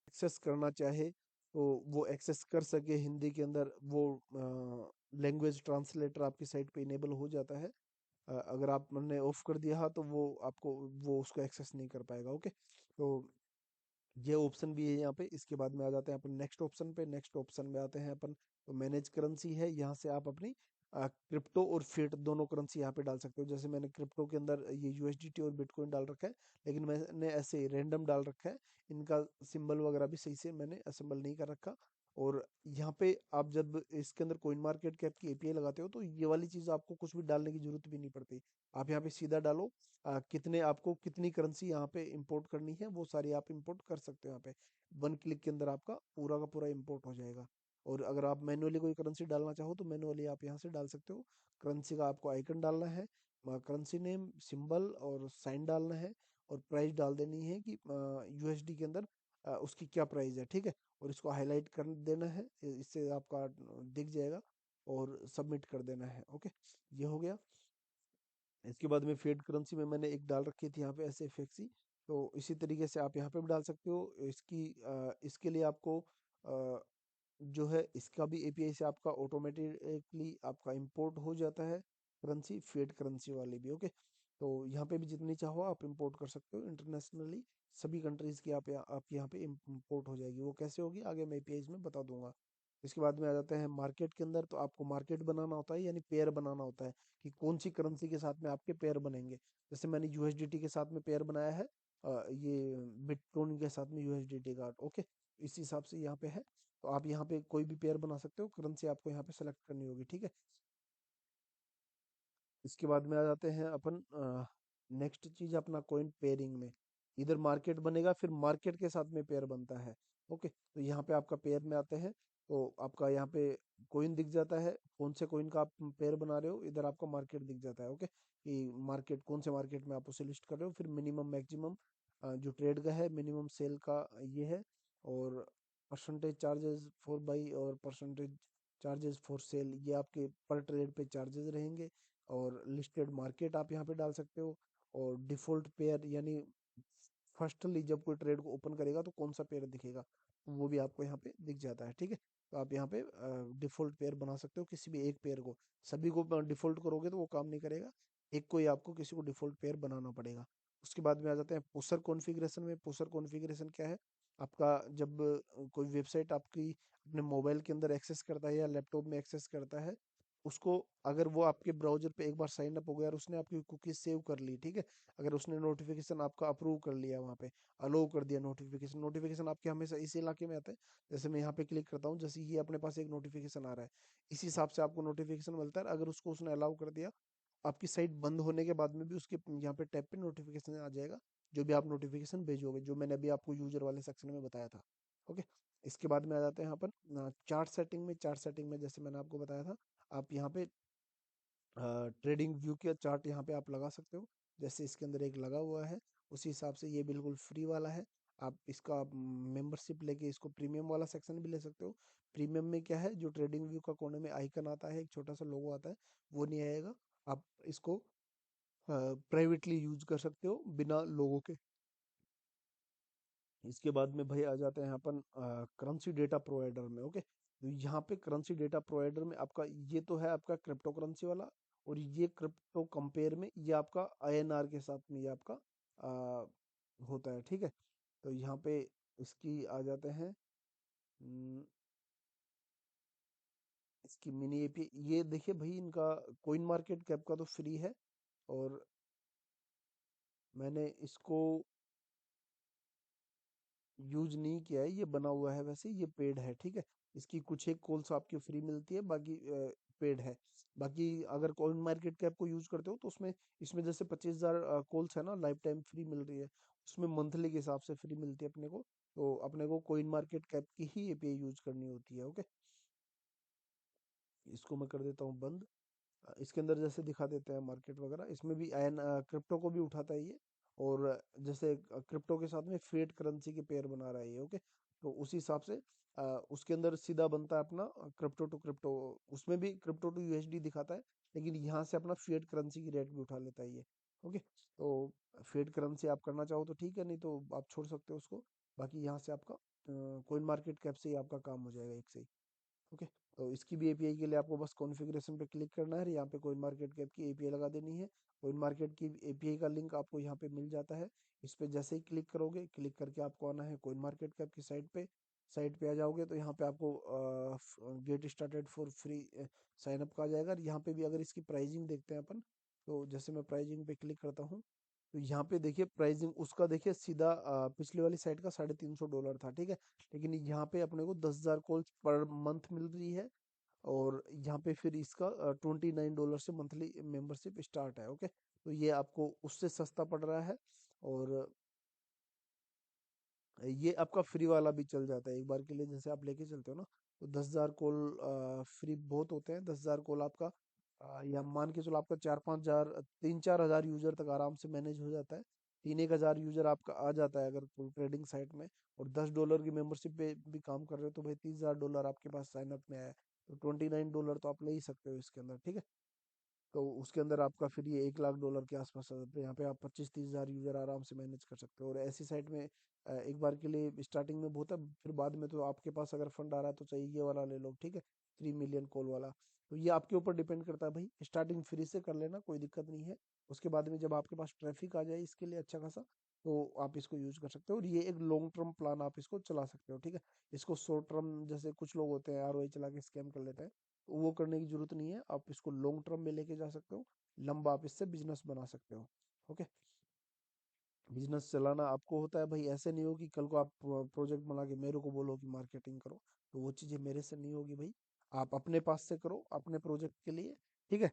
एक्सेस करना चाहे तो वो एक्सेस कर सके हिंदी के अंदर, वो लैंग्वेज ट्रांसलेटर आपकी साइट पे इनेबल हो जाता है। अगर आपने ऑफ कर दिया तो वो आपको वो उसको एक्सेस नहीं कर पाएगा। ओके, तो ये ऑप्शन भी है यहाँ पे। इसके बाद में आ जाते हैं अपन नेक्स्ट ऑप्शन पे, नेक्स्ट ऑप्शन में आते हैं अपन, तो मैनेज करेंसी है, यहाँ से आप अपनी क्रिप्टो और फिएट दोनों करेंसी यहाँ पे डाल सकते हो। जैसे मैंने क्रिप्टो के अंदर ये यूएसडीटी और बिटकॉइन डाल रखा है, लेकिन मैंने ऐसे रैंडम डाल रखा है, इनका सिंबल वगैरह भी सही से मैंने असेंबल नहीं कर रखा। और यहाँ पे आप जब इसके अंदर कॉइन मार्केट कैप की एपीआई लगाते हो तो ये वाली चीज़ आपको कुछ भी डालने की जरूरत भी नहीं पड़ती। आप यहाँ पे सीधा डालो, कितने आपको कितनी करेंसी यहाँ पे इंपोर्ट करनी है वो सारी आप इंपोर्ट कर सकते हो यहाँ पे। 1 क्लिक के अंदर आपका पूरा का पूरा इंपोर्ट हो जाएगा। और अगर आप मैनुअली कोई करेंसी डालना चाहो तो मैनुअली आप यहाँ से डाल सकते हो। करेंसी का आपको आइकन डालना है, करेंसी नेम, सिंबल और साइन डालना है, और प्राइस डाल देनी है कि यूएसडी के अंदर उसकी क्या प्राइस है। ठीक है, और इसको हाईलाइट कर देना है, इससे आपका दिख जाएगा, और सबमिट कर देना है। ओके, ये हो गया। इसके बाद में फेड करेंसी में मैंने एक डाल रखी थी यहाँ पे ऐसे एफएक्सी, तो इसी तरीके से आप यहाँ पे भी डाल सकते हो। इसके लिए आपको जो है इसका भी एपीआई से आपका ऑटोमेटिकली आपका इंपोर्ट हो जाता है करेंसी, फेड करेंसी वाली भी। ओके, तो यहाँ पे भी जितनी चाहो आप इंपोर्ट कर सकते हो इंटरनेशनली, सभी कंट्रीज की आप यहाँ पे इंपोर्ट हो जाएगी। वो कैसे होगी आगे मैं एपीआई में बता दूंगा। इसके बाद में आ जाते हैं मार्केट के अंदर, तो आपको मार्केट बनाना होता है, यानी पेयर बनाना होता है कि कौन सी करेंसी के साथ में आपके पेयर बनेंगे। जैसे मैंने यूएसडीटी के साथ में पेयर बनाया है, ये बिटकॉइन के साथ में यूएसडीटी का। ओके, इस हिसाब से यहाँ पे है। तो आप यहाँ पे कोई भी पेयर बना सकते हो, करेंसी आपको यहाँ पे सेलेक्ट करनी होगी। ठीक है, इसके बाद में आ जाते हैं अपन नेक्स्ट चीज अपना कॉइन पेयरिंग में। इधर मार्केट बनेगा, फिर मार्केट के साथ में पेयर बनता है। ओके, तो यहाँ पे आपका पेयर में आते हैं, तो आपका यहाँ पे कॉइन दिख जाता है, कौन से कॉइन का आप पेयर बना रहे हो, इधर आपका मार्केट दिख जाता है। ओके, कि मार्केट कौन से मार्केट में आप उसे लिस्ट कर रहे हो, फिर मिनिमम मैक्सिमम जो ट्रेड का है, मिनिमम सेल का ये है, और परसेंटेज चार्जेस फॉर बाई और परसेंटेज चार्जेस फॉर सेल, ये आपके पर ट्रेड पे चार्जेस रहेंगे। और लिस्टेड मार्केट आप यहाँ पे डाल सकते हो, और डिफॉल्ट पेयर, यानी फर्स्टली जब कोई ट्रेड को ओपन करेगा तो कौन सा पेयर दिखेगा, तो वो भी आपको यहाँ पे दिख जाता है। ठीक है, तो आप यहाँ पे डिफॉल्ट पेयर बना सकते हो किसी भी एक पेयर को। सभी को डिफॉल्ट करोगे तो वो काम नहीं करेगा, एक को ही आपको किसी को डिफॉल्ट पेयर बनाना पड़ेगा। उसके बाद में आ जाते हैं पुशर कॉन्फ़िगरेशन में। पुशर कॉन्फ़िगरेशन क्या है, आपका जब कोई वेबसाइट आपकी अपने मोबाइल के अंदर एक्सेस करता है या लैपटॉप में एक्सेस करता है, उसको, अगर वो आपके ब्राउजर पे एक बार साइन अप हो गया और उसने आपकी कुकीज सेव कर ली, ठीक है, अगर उसने नोटिफिकेशन आपका अप्रूव कर लिया, वहाँ पे अलो कर दिया, नोटिफिकेशन नोटिफिकेशन आपके हमेशा इसी इलाके में आता है। जैसे मैं यहाँ पे क्लिक करता हूँ, जैसे ये अपने पास एक नोटिफिकेशन आ रहा है, इसी हिसाब से आपको नोटिफिकेशन मिलता है। अगर उसको उसने अलाउ कर दिया, आपकी साइट बंद होने के बाद में भी उसके यहाँ पे टैब पे नोटिफिकेशन आ जाएगा, जो भी आप नोटिफिकेशन भेजोगे, जो मैंने अभी आपको यूजर वाले सेक्शन में बताया था। ओके। इसके बाद में आ जाते हैं यहाँ पर चार्ट सेटिंग में। चार्ट सेटिंग में जैसे मैंने आपको बताया था, आप यहाँ पे ट्रेडिंग व्यू के चार्ट यहाँ पे आप लगा सकते हो, जैसे इसके अंदर एक लगा हुआ है, उसी हिसाब से ये बिल्कुल फ्री वाला है। आप इसका मेंबरशिप लेके इसको प्रीमियम वाला सेक्शन भी ले सकते हो। प्रीमियम में क्या है, जो ट्रेडिंग व्यू का कोने में आइकन आता है, एक छोटा सा लोगो आता है, वो नहीं आएगा। आप इसको प्राइवेटली यूज कर सकते हो बिना लोगों के। इसके बाद में भाई आ जाते हैं यहाँ पर करेंसी डेटा प्रोवाइडर में। ओके, तो यहाँ पे करेंसी डेटा प्रोवाइडर में आपका ये तो है आपका क्रिप्टो करेंसी वाला, और ये क्रिप्टो कंपेयर में ये आपका आईएनआर के साथ में ये आपका आ, होता है, ठीक है। तो यहाँ पे इसकी आ जाते हैं, इसकी मिनी एपी, ये देखिए भाई, इनका कोइन मार्केट कैप का तो फ्री है, और मैंने इसको यूज नहीं किया है, ये बना हुआ है, वैसे ये पेड है, ठीक है। इसकी कुछ एक कॉल्स आपकी फ्री मिलती है, बाकी पेड है। बाकी अगर कॉइन मार्केट कैप को यूज करते हो तो उसमें, इसमें जैसे 25,000 कॉल्स है ना, लाइफ टाइम फ्री मिल रही है, उसमें मंथली के हिसाब से फ्री मिलती है अपने को। तो अपने को कॉइन मार्केट कैप की ही एपीआई यूज करनी होती है। ओके, इसको मैं कर देता हूँ बंद। इसके अंदर जैसे दिखा देते हैं मार्केट वगैरह, इसमें भी आयन क्रिप्टो को भी उठाता है ये, और जैसे क्रिप्टो के साथ में फेट करेंसी के पेयर बना रहा है ये। ओके, तो उसी हिसाब से उसके अंदर सीधा बनता है अपना क्रिप्टो टू क्रिप्टो, उसमें भी क्रिप्टो टू यूएसडी दिखाता है, लेकिन यहाँ से अपना फेट करेंसी की रेट भी उठा लेता है ये। ओके, तो फेट करेंसी आप करना चाहो तो ठीक है, नहीं तो आप छोड़ सकते हो उसको। बाकी यहाँ से आपका कोइन मार्केट कैप से ही आपका काम हो जाएगा एक से ही। ओके, तो इसकी भी एपीआई के लिए आपको बस कॉन्फ़िगरेशन पे क्लिक करना है, और यहाँ पे कोइन मार्केट कैप की एपीआई लगा देनी है। कोइन मार्केट की एपीआई का लिंक आपको यहाँ पे मिल जाता है। इस पे जैसे ही क्लिक करोगे, क्लिक करके आपको आना है कोइन मार्केट कैप की साइट पे। साइट पे आ जाओगे तो यहाँ पे आपको get started for free sign up का आ जाएगा। और यहाँ पे भी अगर इसकी प्राइसिंग देखते हैं अपन, तो जैसे मैं प्राइसिंग पे क्लिक करता हूँ, तो यहाँ पे देखिए प्राइसिंग उसका, देखिए सीधा पिछले वाली साइट का $350 था, ठीक है। लेकिन यहाँ पे अपने को 10,000 कॉल्स पर मंथ मिल रही है, और यहाँ पे फिर इसका $29 से मंथली मेंबरशिप स्टार्ट है। ओके, तो ये आपको उससे सस्ता पड़ रहा है, और ये आपका फ्री वाला भी चल जाता है एक बार के लिए, जैसे आप लेके चलते हो ना, तो 10,000 कॉल फ्री बहुत होते हैं। 10,000 कॉल आपका या मान के चलो आपका 4-5 हजार, 3-4 हजार यूजर तक आराम से मैनेज हो जाता है। 3-1 हजार यूजर आपका आ जाता है अगर ट्रेडिंग साइट में, और $10 की मेंबरशिप पे भी काम कर रहे हो, तो भाई $30,000 आपके पास साइन अप में आया है, तो $29 तो आप ले ही सकते हो इसके अंदर, ठीक है। तो उसके अंदर आपका फिर ये $1 लाख के आसपास आ जाते हैं। यहाँ पे आप 25-30 हजार यूजर आराम से मैनेज कर सकते हो, और ऐसी साइट में एक बार के लिए स्टार्टिंग में बहुत है, फिर बाद में तो आपके पास अगर फंड आ रहा है तो चाहिए ये वाला ले लो, ठीक है, 3 मिलियन कॉल वाला। तो ये आपके ऊपर डिपेंड करता है भाई, स्टार्टिंग फ्री से कर लेना, कोई दिक्कत नहीं है। उसके बाद में जब आपके पास ट्रैफिक आ जाए इसके लिए अच्छा खासा, तो आप इसको यूज कर सकते हो, और ये एक लॉन्ग टर्म प्लान आप इसको चला सकते हो, ठीक है। इसको शॉर्ट टर्म, जैसे कुछ लोग होते हैं आरओआई चला के स्कैम कर लेते हैं, तो वो करने की जरूरत नहीं है। आप इसको लॉन्ग टर्म में लेके जा सकते हो, लंबा आप इससे बिजनेस बना सकते हो। ओके, बिजनेस चलाना आपको होता है भाई, ऐसे नहीं हो कि कल को आप प्रोजेक्ट बना के मेरे को बोलो कि मार्केटिंग करो, तो वो चीजें मेरे से नहीं होगी भाई। आप अपने पास से करो अपने प्रोजेक्ट के लिए, ठीक है।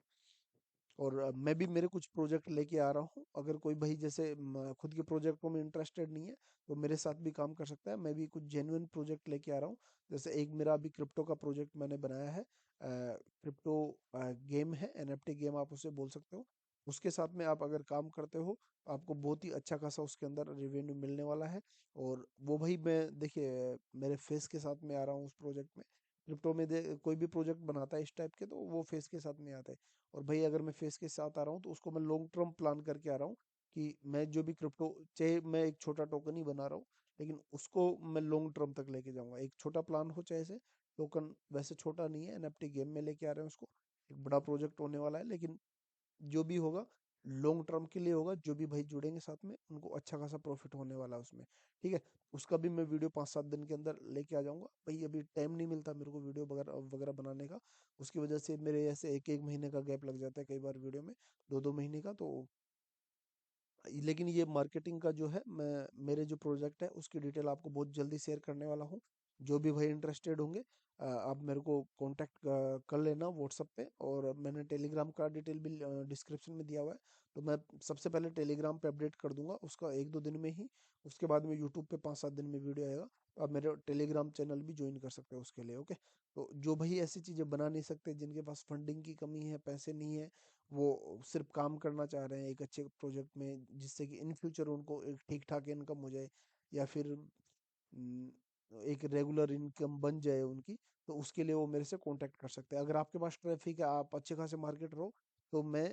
और मैं भी मेरे कुछ प्रोजेक्ट लेके आ रहा हूँ, अगर कोई भाई जैसे खुद के प्रोजेक्टों में इंटरेस्टेड नहीं है, तो मेरे साथ भी काम कर सकता है। मैं भी कुछ जेन्युइन प्रोजेक्ट लेके आ रहा हूँ। जैसे एक मेरा अभी क्रिप्टो का प्रोजेक्ट मैंने बनाया है, क्रिप्टो गेम है, एनएफटी गेम आप उसे बोल सकते हो। उसके साथ में आप अगर काम करते हो, आपको बहुत ही अच्छा खासा उसके अंदर रेवेन्यू मिलने वाला है। और वो भाई मैं देखिए मेरे फेस के साथ में आ रहा हूँ उस प्रोजेक्ट में। क्रिप्टो में कोई भी प्रोजेक्ट बनाता है इस टाइप के, तो वो फेस के साथ में आता है। और भाई अगर मैं फेस के साथ आ रहा हूँ, तो उसको मैं लॉन्ग टर्म प्लान करके आ रहा हूँ, कि मैं जो भी क्रिप्टो, चाहे मैं एक छोटा टोकन ही बना रहा हूँ, लेकिन उसको मैं लॉन्ग टर्म तक लेके जाऊंगा। एक छोटा प्लान हो चाहे से, टोकन वैसे छोटा नहीं है, एनएफटी गेम में लेके आ रहे हैं उसको, एक बड़ा प्रोजेक्ट होने वाला है, लेकिन जो भी होगा लॉन्ग टर्म के लिए होगा, जो भी भाई जुड़ेंगे साथ में उनको अच्छा खासा प्रॉफिट होने वाला है उसमें। ठीक है, उसका भी मैं वीडियो 5-7 दिन के अंदर लेके आ जाऊंगा भाई। अभी टाइम नहीं मिलता मेरे को वीडियो वगैरह वगैरह बनाने का, उसकी वजह से मेरे ऐसे एक एक महीने का गैप लग जाता है कई बार वीडियो में, 2-2 महीने का। तो लेकिन ये मार्केटिंग का जो है, मैं मेरे जो प्रोजेक्ट है उसकी डिटेल आपको बहुत जल्दी शेयर करने वाला हूँ। जो भी भाई इंटरेस्टेड होंगे आप मेरे को कांटेक्ट कर लेना व्हाट्सएप पे, और मैंने टेलीग्राम का डिटेल भी डिस्क्रिप्शन में दिया हुआ है। तो मैं सबसे पहले टेलीग्राम पे अपडेट कर दूंगा उसका 1-2 दिन में ही, उसके बाद में यूट्यूब पे 5-7 दिन में वीडियो आएगा। तो आप मेरे टेलीग्राम चैनल भी ज्वाइन कर सकते हो उसके लिए, ओके। तो जो भाई ऐसी चीज़ें बना नहीं सकते, जिनके पास फंडिंग की कमी है, पैसे नहीं है, वो सिर्फ काम करना चाह रहे हैं एक अच्छे प्रोजेक्ट में जिससे कि इन फ्यूचर उनको एक ठीक ठाक इनकम हो जाए, या फिर एक रेगुलर इनकम बन जाए उनकी, तो उसके लिए वो मेरे से कांटेक्ट कर सकते हैं। अगर आपके पास ट्रैफिक है, आप अच्छे खासे मार्केट रहो, तो मैं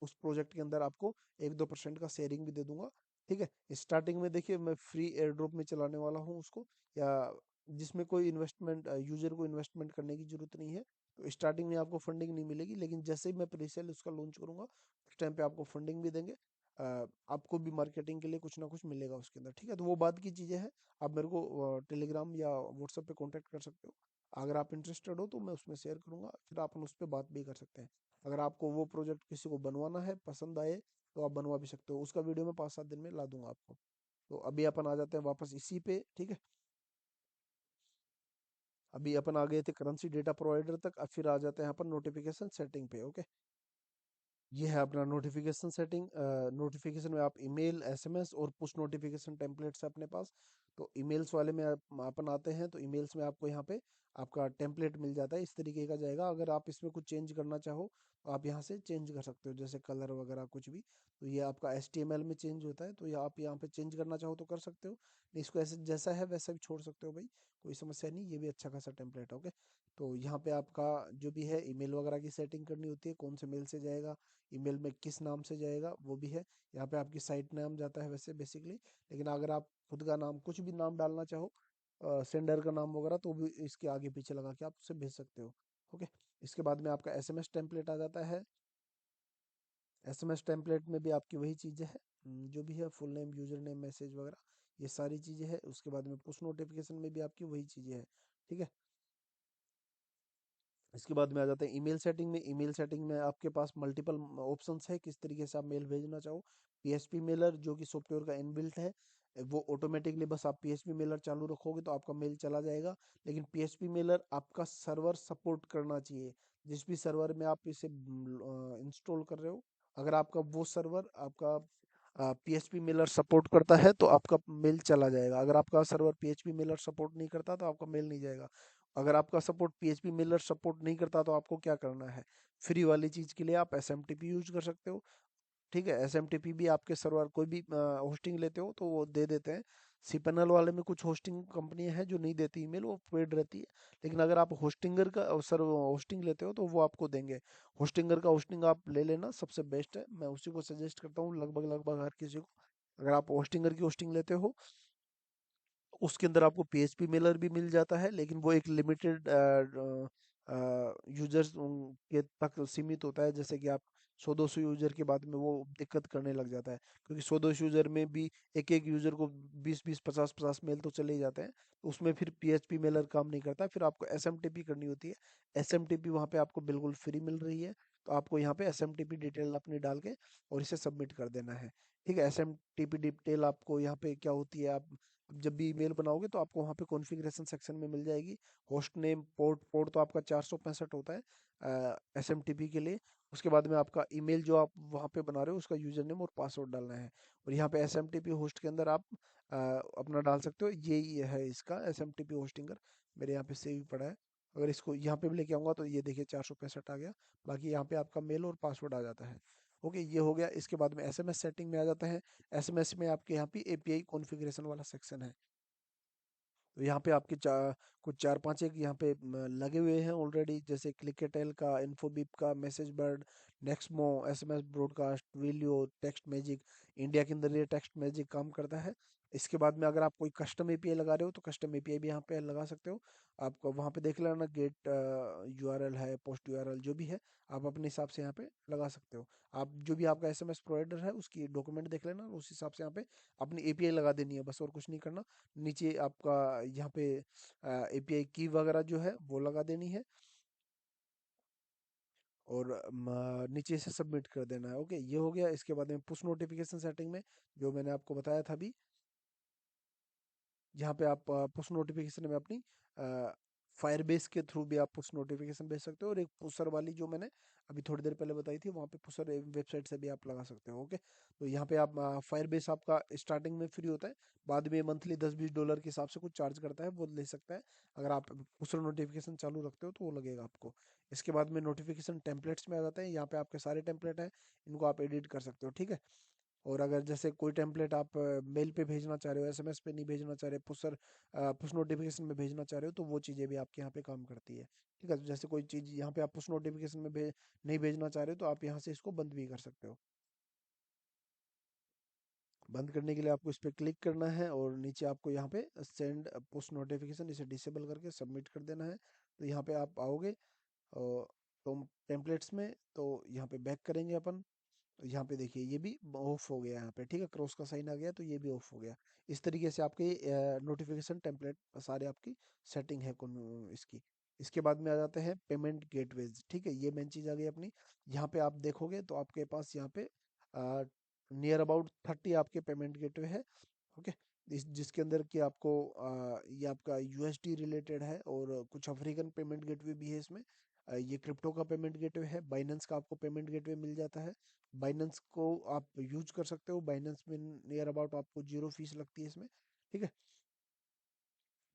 उस प्रोजेक्ट के अंदर आपको 1-2% का शेयरिंग भी दे दूंगा। ठीक है, स्टार्टिंग में देखिए मैं फ्री एयर ड्रॉप में चलाने वाला हूँ उसको, या जिसमें कोई इन्वेस्टमेंट, यूजर को इन्वेस्टमेंट करने की जरूरत नहीं है। तो स्टार्टिंग में आपको फंडिंग नहीं मिलेगी, लेकिन जैसे ही मैं प्रीसेल उसका लॉन्च करूंगा उस टाइम पे आपको फंडिंग भी देंगे। आपको भी मार्केटिंग के लिए कुछ ना कुछ मिलेगा उसके अंदर। ठीक है, तो वो बात की चीज़ें हैं। आप मेरे को टेलीग्राम या व्हाट्सएप पे कांटेक्ट कर सकते हो। अगर आप इंटरेस्टेड हो तो मैं उसमें शेयर करूंगा, फिर आप उस पर बात भी कर सकते हैं। अगर आपको वो प्रोजेक्ट किसी को बनवाना है, पसंद आए, तो आप बनवा भी सकते हो। उसका वीडियो मैं 5-7 दिन में ला दूंगा आपको। तो अभी अपन आ जाते हैं वापस इसी पे। ठीक है, अभी अपन आ गए थे करेंसी डेटा प्रोवाइडर तक, अब फिर आ जाते हैं अपन नोटिफिकेशन सेटिंग पे, ओके। ये है अपना नोटिफिकेशन सेटिंग। नोटिफिकेशन में आप ईमेल, एसएमएस और पुश नोटिफिकेशन टेम्पलेट्स है अपने पास। तो ईमेल्स वाले में अपन आते हैं, तो ईमेल्स में आपको यहाँ पे आपका टेम्पलेट मिल जाता है, इस तरीके का जाएगा। अगर आप इसमें कुछ चेंज करना चाहो तो आप यहाँ से चेंज कर सकते हो, जैसे कलर वगैरह कुछ भी। तो ये आपका HTML में चेंज होता है, तो ये आप यहाँ पे चेंज करना चाहो तो कर सकते हो, नहीं इसको ऐसे जैसा है वैसा भी छोड़ सकते हो भाई, कोई समस्या नहीं। ये भी अच्छा खासा टेम्पलेट है, ओके। तो यहाँ पे आपका जो भी है ईमेल वगैरह की सेटिंग करनी होती है, कौन से मेल से जाएगा, ईमेल में किस नाम से जाएगा वो भी है। यहाँ पे आपकी साइट नाम जाता है वैसे बेसिकली, लेकिन अगर आप खुद का नाम कुछ भी नाम डालना चाहो, सेंडर का नाम वगैरह, तो भी इसके आगे पीछे लगा के आप उसे भेज सकते हो, ओके। इसके बाद में आपका एसएमएस टेम्पलेट आ जाता है। एसएमएस टेम्पलेट में भी आपकी वही चीज़ें हैं, जो भी है full name, user name, message वगैरह, ये सारी चीज़ें हैं। उसके बाद में पुश नोटिफिकेशन में भी आपकी वही चीज़ें हैं। ठीक है, इसके बाद में आ जाते हैं ईमेल सेटिंग में। ईमेल सेटिंग में आपके पास मल्टीपल ऑप्शंस है किस तरीके से आप मेल भेजना चाहो। पीएचपी मेलर जो कि सॉफ्टवेयर का इनबिल्ट है, वो ऑटोमेटिकली बस आप पीएचपी मेलर चालू रखोगे तो आपका मेल चला जाएगा। लेकिन पीएचपी मेलर आपका सर्वर सपोर्ट करना चाहिए, जिस भी सर्वर में आप इसे इंस्टॉल कर रहे हो। अगर आपका वो सर्वर आपका पीएचपी मेलर सपोर्ट करता है तो आपका मेल चला जाएगा। अगर आपका सर्वर पीएचपी मेलर सपोर्ट नहीं करता तो आपका मेल नहीं जाएगा। अगर आपका सपोर्ट पीएचपी मेलर सपोर्ट नहीं करता तो आपको क्या करना है, फ्री वाली चीज़ के लिए आप एसएमटीपी यूज कर सकते हो। ठीक है, एसएमटीपी भी आपके सर्वर कोई भी होस्टिंग लेते हो तो वो दे देते हैं। cPanel वाले में कुछ होस्टिंग कंपनियां हैं जो नहीं देती ईमेल, वो पेड रहती है। लेकिन अगर आप होस्टिंगर का सर होस्टिंग लेते हो तो वो आपको देंगे। होस्टिंगर का होस्टिंग आप ले लेना, सबसे बेस्ट है, मैं उसी को सजेस्ट करता हूँ लगभग लगभग हर किसी को। अगर आप होस्टिंगर की होस्टिंग लेते हो, उसके अंदर आपको पीएचपी मेलर भी मिल जाता है, लेकिन वो एक लिमिटेड यूजर्स के तक सीमित होता है। जैसे कि आप 100-200 यूजर के बाद में वो दिक्कत करने लग जाता है, क्योंकि 100-200 यूजर में भी एक एक यूजर को 20-20 50-50 मेल तो चले ही जाते हैं। तो उसमें फिर पीएचपी मेलर काम नहीं करता, फिर आपको एसएमटीपी करनी होती है। एसएमटीपी वहाँ पे आपको बिल्कुल फ्री मिल रही है, तो आपको यहाँ पे एसएमटीपी डिटेल अपनी डाल के और इसे सबमिट कर देना है। ठीक है, एसएमटीपी डिटेल आपको यहाँ पे क्या होती है, आप जब भी ईमेल बनाओगे तो आपको वहाँ पे कॉन्फ़िगरेशन सेक्शन में मिल जाएगी। होस्ट नेम, पोर्ट पोर्ट तो आपका 465 होता है एसएमटीपी के लिए। उसके बाद में आपका ईमेल जो आप वहाँ पे बना रहे हो उसका यूजर नेम और पासवर्ड डालना है, और यहाँ पे एसएमटीपी होस्ट के अंदर आप अपना डाल सकते हो। ये है इसका एसएमटीपी होस्टिंगर, मेरे यहाँ पे सेव ही पड़ा है। अगर इसको यहाँ पे भी लेके आऊँगा तो ये देखिए 465 आ गया। बाकी यहाँ पे आपका मेल और पासवर्ड आ जाता है। ओके, ये हो गया। इसके बाद में एसएमएस सेटिंग में आ जाता है। एसएमएस में आपके यहाँ पे एपीआई कॉन्फ़िगरेशन वाला सेक्शन है। तो यहाँ पे आपके कुछ 4-5 एक यहाँ पे लगे हुए हैं ऑलरेडी, जैसे क्लिकटेल का, इन्फोबिप का, MessageBird, Nexmo, SMS broadcast, विलियो, टेक्स्ट मैजिक। इंडिया के अंदर ये टेक्स्ट मैजिक काम करता है। इसके बाद में अगर आप कोई कस्टम एपीआई लगा रहे हो तो कस्टम एपीआई भी यहाँ पे लगा सकते हो। आप वहाँ पे देख लेना, गेट यूआरएल है, पोस्ट यूआरएल जो भी है, आप अपने हिसाब से यहाँ पे लगा सकते हो। आप जो भी आपका एसएमएस प्रोवाइडर है उसकी डॉक्यूमेंट देख लेना, उस हिसाब से यहाँ पे अपनी एपीआई लगा देनी है, बस और कुछ नहीं करना। नीचे आपका यहाँ पे एपीआई की वगैरह जो है वो लगा देनी है, और नीचे से सबमिट कर देना है। ओके, ये हो गया। इसके बाद में पुश नोटिफिकेशन सेटिंग में जो मैंने आपको बताया था अभी, यहाँ पे आप पुश नोटिफिकेशन में अपनी फायरबेस के थ्रू भी आप पुश नोटिफिकेशन भेज सकते हो, और एक पुशर वाली जो मैंने अभी थोड़ी देर पहले बताई थी, वहाँ पे पुशर वेबसाइट से भी आप लगा सकते हो। ओके, तो यहाँ पे आप फायरबेस आपका स्टार्टिंग में फ्री होता है, बाद में मंथली $10-20 के हिसाब से कुछ चार्ज करता है, वो ले सकता है। अगर आप पुशर नोटिफिकेशन चालू रखते हो तो वो लगेगा आपको। इसके बाद में नोटिफिकेशन टेम्पलेट्स में आ जाते हैं, यहाँ पे आपके सारे टेम्पलेट हैं, इनको आप एडिट कर सकते हो। ठीक है, और अगर जैसे कोई टेम्पलेट आप मेल पे भेजना चाह रहे हो, एसएमएस पे नहीं भेजना चाह रहे, पुश नोटिफिकेशन में भेजना चाह रहे हो, तो वो चीज़ें भी आपके यहाँ पे काम करती है। ठीक है, तो जैसे कोई चीज़ यहाँ पे आप पुश नोटिफिकेशन में नहीं भेजना चाह रहे हो, तो आप यहाँ से इसको बंद भी कर सकते हो। बंद करने के लिए आपको इस पर क्लिक करना है, और नीचे आपको यहाँ पे सेंड पुश नोटिफिकेशन, इसे डिसेबल करके सबमिट कर देना है। तो यहाँ पे आप आओगे तो टेम्पलेट्स में, तो यहाँ पे बैक करेंगे अपन। तो यहाँ पे देखिए ये भी ऑफ हो गया, यहाँ पे ठीक है, क्रॉस का साइन आ गया, तो ये भी ऑफ हो गया। इस तरीके से आपके नोटिफिकेशन टेम्पलेट सारे आपकी सेटिंग है इसकी। इसके बाद में आ जाते हैं पेमेंट गेटवेज। ठीक है, ये मेन चीज़ आ गई अपनी। यहाँ पे आप देखोगे तो आपके पास यहाँ पे नियर अबाउट 30 आपके पेमेंट गेटवे है। ओके, जिसके अंदर कि आपको ये आपका यूएसडी रिलेटेड है, और कुछ अफ्रीकन पेमेंट गेटवे भी है इसमें। ये क्रिप्टो का पेमेंट गेटवे है, बाइनेंस का आपको पेमेंट गेटवे मिल जाता है। बाइनेंस को आप यूज कर सकते हो, बाइनेंस में नियर अबाउट आपको 0 फीस लगती है इसमें। ठीक है,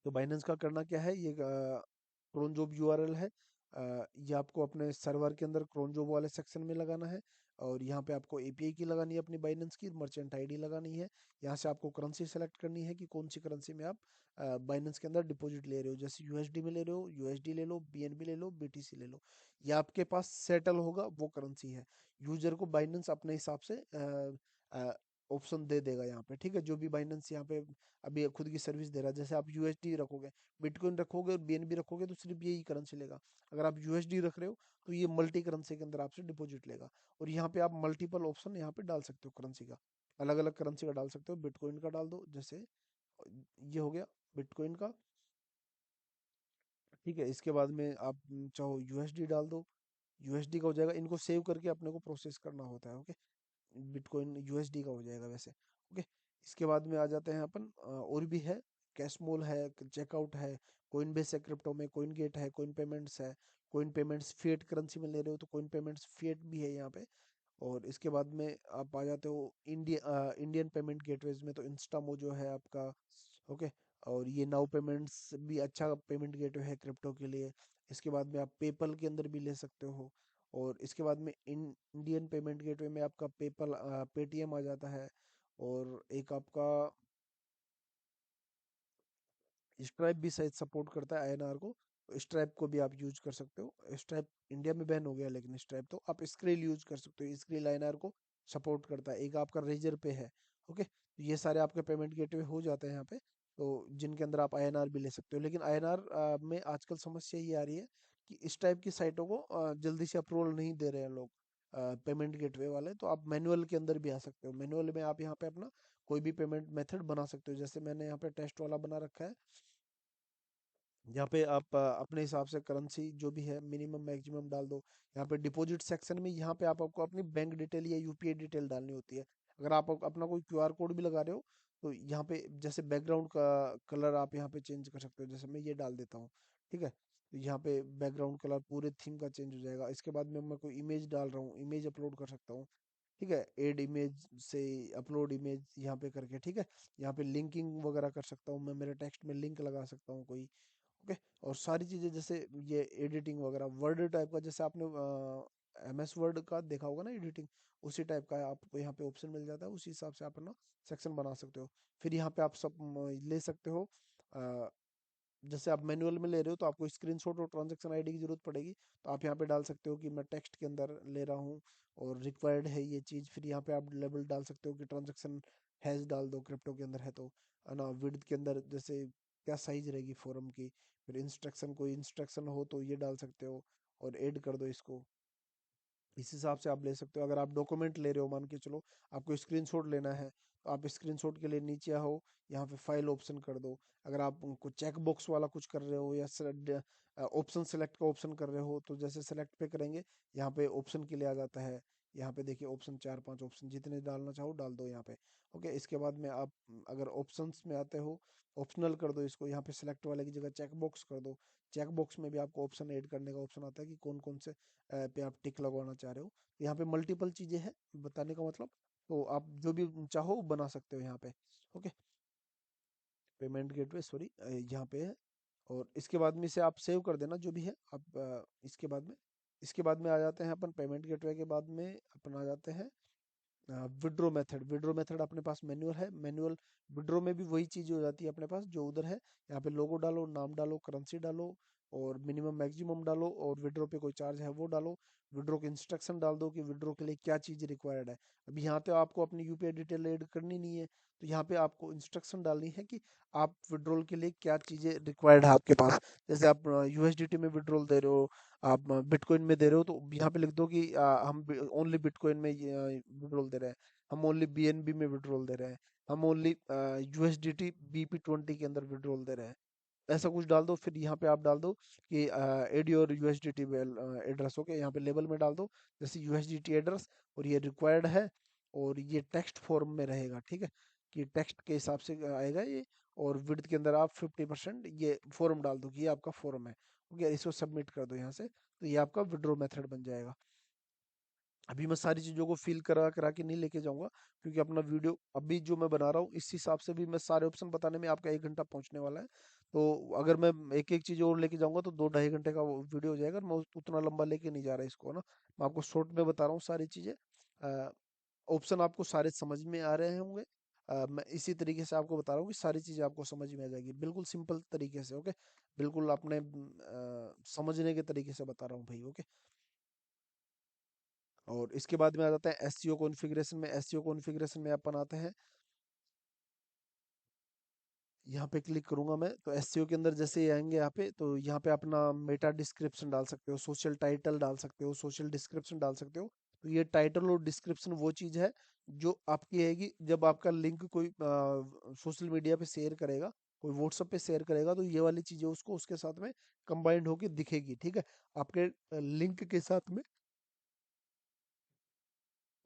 तो बाइनेंस का करना क्या है, ये क्रोन जॉब यूआरएल है, ये आपको अपने सर्वर के अंदर क्रोन जॉब वाले सेक्शन में लगाना है, और यहाँ पे आपको एपीआई की लगानी है, अपनी बाइनेंस की मर्चेंट आईडी लगानी है। यहाँ से आपको करेंसी सेलेक्ट करनी है कि कौन सी करेंसी में आप बाइनेंस के अंदर डिपॉजिट ले रहे हो, जैसे यूएसडी में ले रहे हो, यूएसडी ले लो, बीएनबी ले लो, बीटीसी ले लो। ये आपके पास सेटल होगा वो करेंसी है। यूजर को बाइनेंस अपने हिसाब से ऑप्शन दे देगा यहाँ पे। ठीक है, जो भी बाइनेंस यहाँ पे अभी खुद की सर्विस दे रहा है, जैसे आप यूएसडी रखोगे, बिटकॉइन रखोगे और बीएनबी रखोगे, तो सिर्फ यही करेंसी लेगा। अगर आप यूएसडी रख रहे हो तो ये मल्टी करेंसी के अंदर आपसे डिपॉजिट लेगा। और यहाँ पे आप मल्टीपल ऑप्शन यहाँ पे डाल सकते हो करेंसी का, अलग अलग करेंसी का डाल सकते हो। बिटकॉइन का डाल दो, जैसे ये हो गया बिटकॉइन का। ठीक है, इसके बाद में आप चाहो यूएसडी डाल दो, यूएसडी का हो जाएगा। इनको सेव करके अपने को प्रोसेस करना होता है। ओके, बिटकॉइन यूएसडी का हो जाएगा वैसे। ओके, इसके बाद में आ जाते हैं अपन, और भी है, कैशमोल है, चेकआउट है, कोइन बेस है, क्रिप्टो में कोइन गेट है, कोइन पेमेंट्स है। कोइन पेमेंट्स फिएट करेंसी में ले रहे हो तो कोइन पेमेंट्स फिएट भी है यहाँ पे। और इसके बाद में आप आ जाते हो इंडियन पेमेंट गेटवेज में, तो इंस्टामो जो है आपका। ओके, और ये नाउ पेमेंट्स भी अच्छा पेमेंट गेटवे है क्रिप्टो के लिए। इसके बाद में आप पेपल के अंदर भी ले सकते हो। और इसके बाद में इंडियन पेमेंट गेटवे में आपका पेपल पेटीएम आ जाता है। और एक आपका स्ट्राइप भी शायद सपोर्ट करता है आईएनआर को, तो स्ट्राइप को भी आप यूज कर सकते हो। स्ट्राइप इंडिया में बैन हो गया, लेकिन स्ट्राइप तो आप स्क्रिल यूज कर सकते हो, स्क्रिल आईएनआर को सपोर्ट करता है। एक आपका रेजर पे है। ओके, तो ये सारे आपके पेमेंट गेटवे हो जाते हैं यहाँ पे, तो जिनके अंदर आप आईएनआर भी ले सकते हो। लेकिन आईएनआर में आजकल समस्या ये आ रही है कि इस टाइप की साइटों को जल्दी से अप्रूवल नहीं दे रहे हैं लोग, पेमेंट गेटवे वाले। तो आप मैनुअल के अंदर भी आ सकते हो, मैनुअल में आप यहाँ पे अपना कोई भी पेमेंट मेथड बना सकते हो। जैसे मैंने यहाँ पे टेस्ट वाला बना रखा है, यहाँ पे आप अपने हिसाब से करेंसी जो भी है मिनिमम मैक्सिमम डाल दो। यहाँ पे डिपॉजिट सेक्शन में यहाँ पे आप आपको अपनी बैंक डिटेल या यूपीआई डिटेल डालनी होती है। अगर आप अपना कोई क्यूआर कोड भी लगा रहे हो, तो यहाँ पे जैसे बैकग्राउंड का कलर आप यहाँ पे चेंज कर सकते हो, जैसे मैं ये डाल देता हूँ। ठीक है, तो यहाँ पे बैकग्राउंड कलर पूरे थीम का चेंज हो जाएगा। इसके बाद में मैं कोई इमेज डाल रहा हूँ, इमेज अपलोड कर सकता हूँ। ठीक है, एड इमेज से अपलोड इमेज यहाँ पे करके। ठीक है, यहाँ पे लिंकिंग वगैरह कर सकता हूँ, मैं मेरे टेक्स्ट में लिंक लगा सकता हूँ कोई। ओके, और सारी चीज़ें जैसे ये एडिटिंग वगैरह वर्ड टाइप का, जैसे आपने एमएस वर्ड का देखा होगा ना एडिटिंग, उसी टाइप का आपको यहाँ पे ऑप्शन मिल जाता है, उसी हिसाब से आप अपना सेक्शन बना सकते हो। फिर यहाँ पे आप सब ले सकते हो। अ, जैसे आप मैनुअल में ले रहे हो तो आपको स्क्रीनशॉट और ट्रांजैक्शन आईडी की जरूरत पड़ेगी, तो आप यहाँ पे डाल सकते हो कि मैं टेक्स्ट के अंदर ले रहा हूँ और रिक्वायर्ड है ये चीज़। फिर यहाँ पे आप लेबल डाल सकते हो कि ट्रांजैक्शन हैश डाल दो क्रिप्टो के अंदर है तो, है ना। विड्थ के अंदर जैसे क्या साइज रहेगी फोरम की, फिर इंस्ट्रक्शन, कोई इंस्ट्रक्शन हो तो ये डाल सकते हो और ऐड कर दो इसको। इस हिसाब से आप ले सकते हो। अगर आप डॉक्यूमेंट ले रहे हो, मान के चलो आपको स्क्रीनशॉट लेना है, तो आप स्क्रीनशॉट के लिए नीचे आओ, यहाँ पे फाइल ऑप्शन कर दो। अगर आप उनको चेक बॉक्स वाला कुछ कर रहे हो या ऑप्शन सेलेक्ट का ऑप्शन कर रहे हो, तो जैसे सेलेक्ट पे करेंगे, यहाँ पे ऑप्शन के लिए आ जाता है। यहाँ पे देखिए ऑप्शन, 4 5 ऑप्शन, जितने डालना चाहो डाल दो यहाँ पे। ओके, इसके बाद में आप अगर ऑप्शंस में आते हो, ऑप्शनल कर दो इसको, यहाँ पे सेलेक्ट वाले की जगह चेक बॉक्स कर दो। चेक बॉक्स में भी आपको ऑप्शन ऐड करने का ऑप्शन आता है कि कौन कौन से पे आप टिक लगवाना चाह रहे हो। यहाँ पे मल्टीपल चीजें हैं बताने का मतलब, तो आप जो भी चाहो बना सकते हो यहाँ पे। ओके, पेमेंट गेटवे, सॉरी, यहाँ पे है। और इसके बाद में इसे आप सेव कर देना जो भी है आप। इसके बाद में आ जाते हैं अपन पेमेंट गेटवे के बाद में अपन आ जाते हैं विड्रॉ मेथड। विड्रॉ मेथड अपने पास मैनुअल है, मैनुअल विड्रॉ में भी वही चीज हो जाती है अपने पास जो उधर है। यहाँ पे लोगो डालो, नाम डालो, करेंसी डालो, और मिनिमम मैक्सिमम डालो, और विड्रॉ पे कोई चार्ज है वो डालो। विड्रॉ के इंस्ट्रक्शन डाल दो कि विड्रॉ के लिए क्या चीज रिक्वायर्ड है। अभी यहाँ पे आपको अपनी यूपीआई डिटेल ऐड करनी नहीं है, तो यहाँ पे आपको इंस्ट्रक्शन डालनी है कि आप विड्रॉल के लिए क्या चीजें रिक्वायर्ड है आपके पास। जैसे आप यूएसडीटी में विड्रॉल दे रहे हो, आप बिटकॉइन में दे रहे हो, तो यहाँ पे लिख दो कि हम ओनली बिटकॉइन में विड्रॉल दे रहे हैं, हम ओनली बीएनबी में विड्रॉल दे रहे हैं, हम ओनली यूएसडीटी बीपी20 के अंदर विड्रॉल दे रहे हैं। ऐसा कुछ डाल दो। फिर यहाँ पे आप डाल दो कि add your USDT address. Okay, यहाँ पे लेबल में डाल दो जैसे यूएसडीटी एड्रेस, और ये रिक्वायर्ड है, और ये टेक्स्ट फॉर्म में रहेगा, ठीक है, कि टेक्स्ट के हिसाब से आएगा ये। और विड्थ के अंदर आप 50% ये फॉर्म डाल दो कि ये आपका फॉर्म है। ओके, इसको सबमिट कर दो यहाँ से, तो ये आपका विड्रॉ मेथड बन जाएगा। अभी मैं सारी चीज़ों को फिल करा करा के नहीं लेके जाऊंगा, क्योंकि अपना वीडियो अभी जो मैं बना रहा हूँ इस हिसाब से भी मैं सारे ऑप्शन बताने में आपका 1 घंटा पहुंचने वाला है। तो अगर मैं एक एक चीज़ और लेके जाऊंगा तो 2 ढाई घंटे का वीडियो हो जाएगा। मैं उतना लंबा लेके नहीं जा रहा इसको, है ना। मैं आपको शॉर्ट में बता रहा हूँ सारी चीज़ें। ऑप्शन आपको सारे समझ में आ रहे होंगे। मैं इसी तरीके से आपको बता रहा हूँ कि सारी चीज़ें आपको समझ में आ जाएगी, बिल्कुल सिंपल तरीके से। ओके, बिल्कुल अपने समझने के तरीके से बता रहा हूँ भाई। ओके, और इसके बाद में आ जाता है एसईओ कॉन्फ़िगरेशन में। एसईओ कॉन्फ़िगरेशन में अपन आते हैं, यहाँ पे क्लिक करूंगा मैं, तो एसईओ के अंदर जैसे ही आएंगे यहाँ पे, तो यहाँ पे अपना मेटा डिस्क्रिप्शन डाल सकते हो, सोशल टाइटल डाल सकते हो, सोशल डिस्क्रिप्शन डाल सकते हो। तो ये टाइटल और डिस्क्रिप्शन वो चीज़ है जो आपकी रहेगी जब आपका लिंक कोई सोशल मीडिया पे शेयर करेगा, कोई व्हाट्सएप पे शेयर करेगा, तो ये वाली चीज़ें उसको उसके साथ में कंबाइंड होके दिखेगी, ठीक है, आपके लिंक के साथ में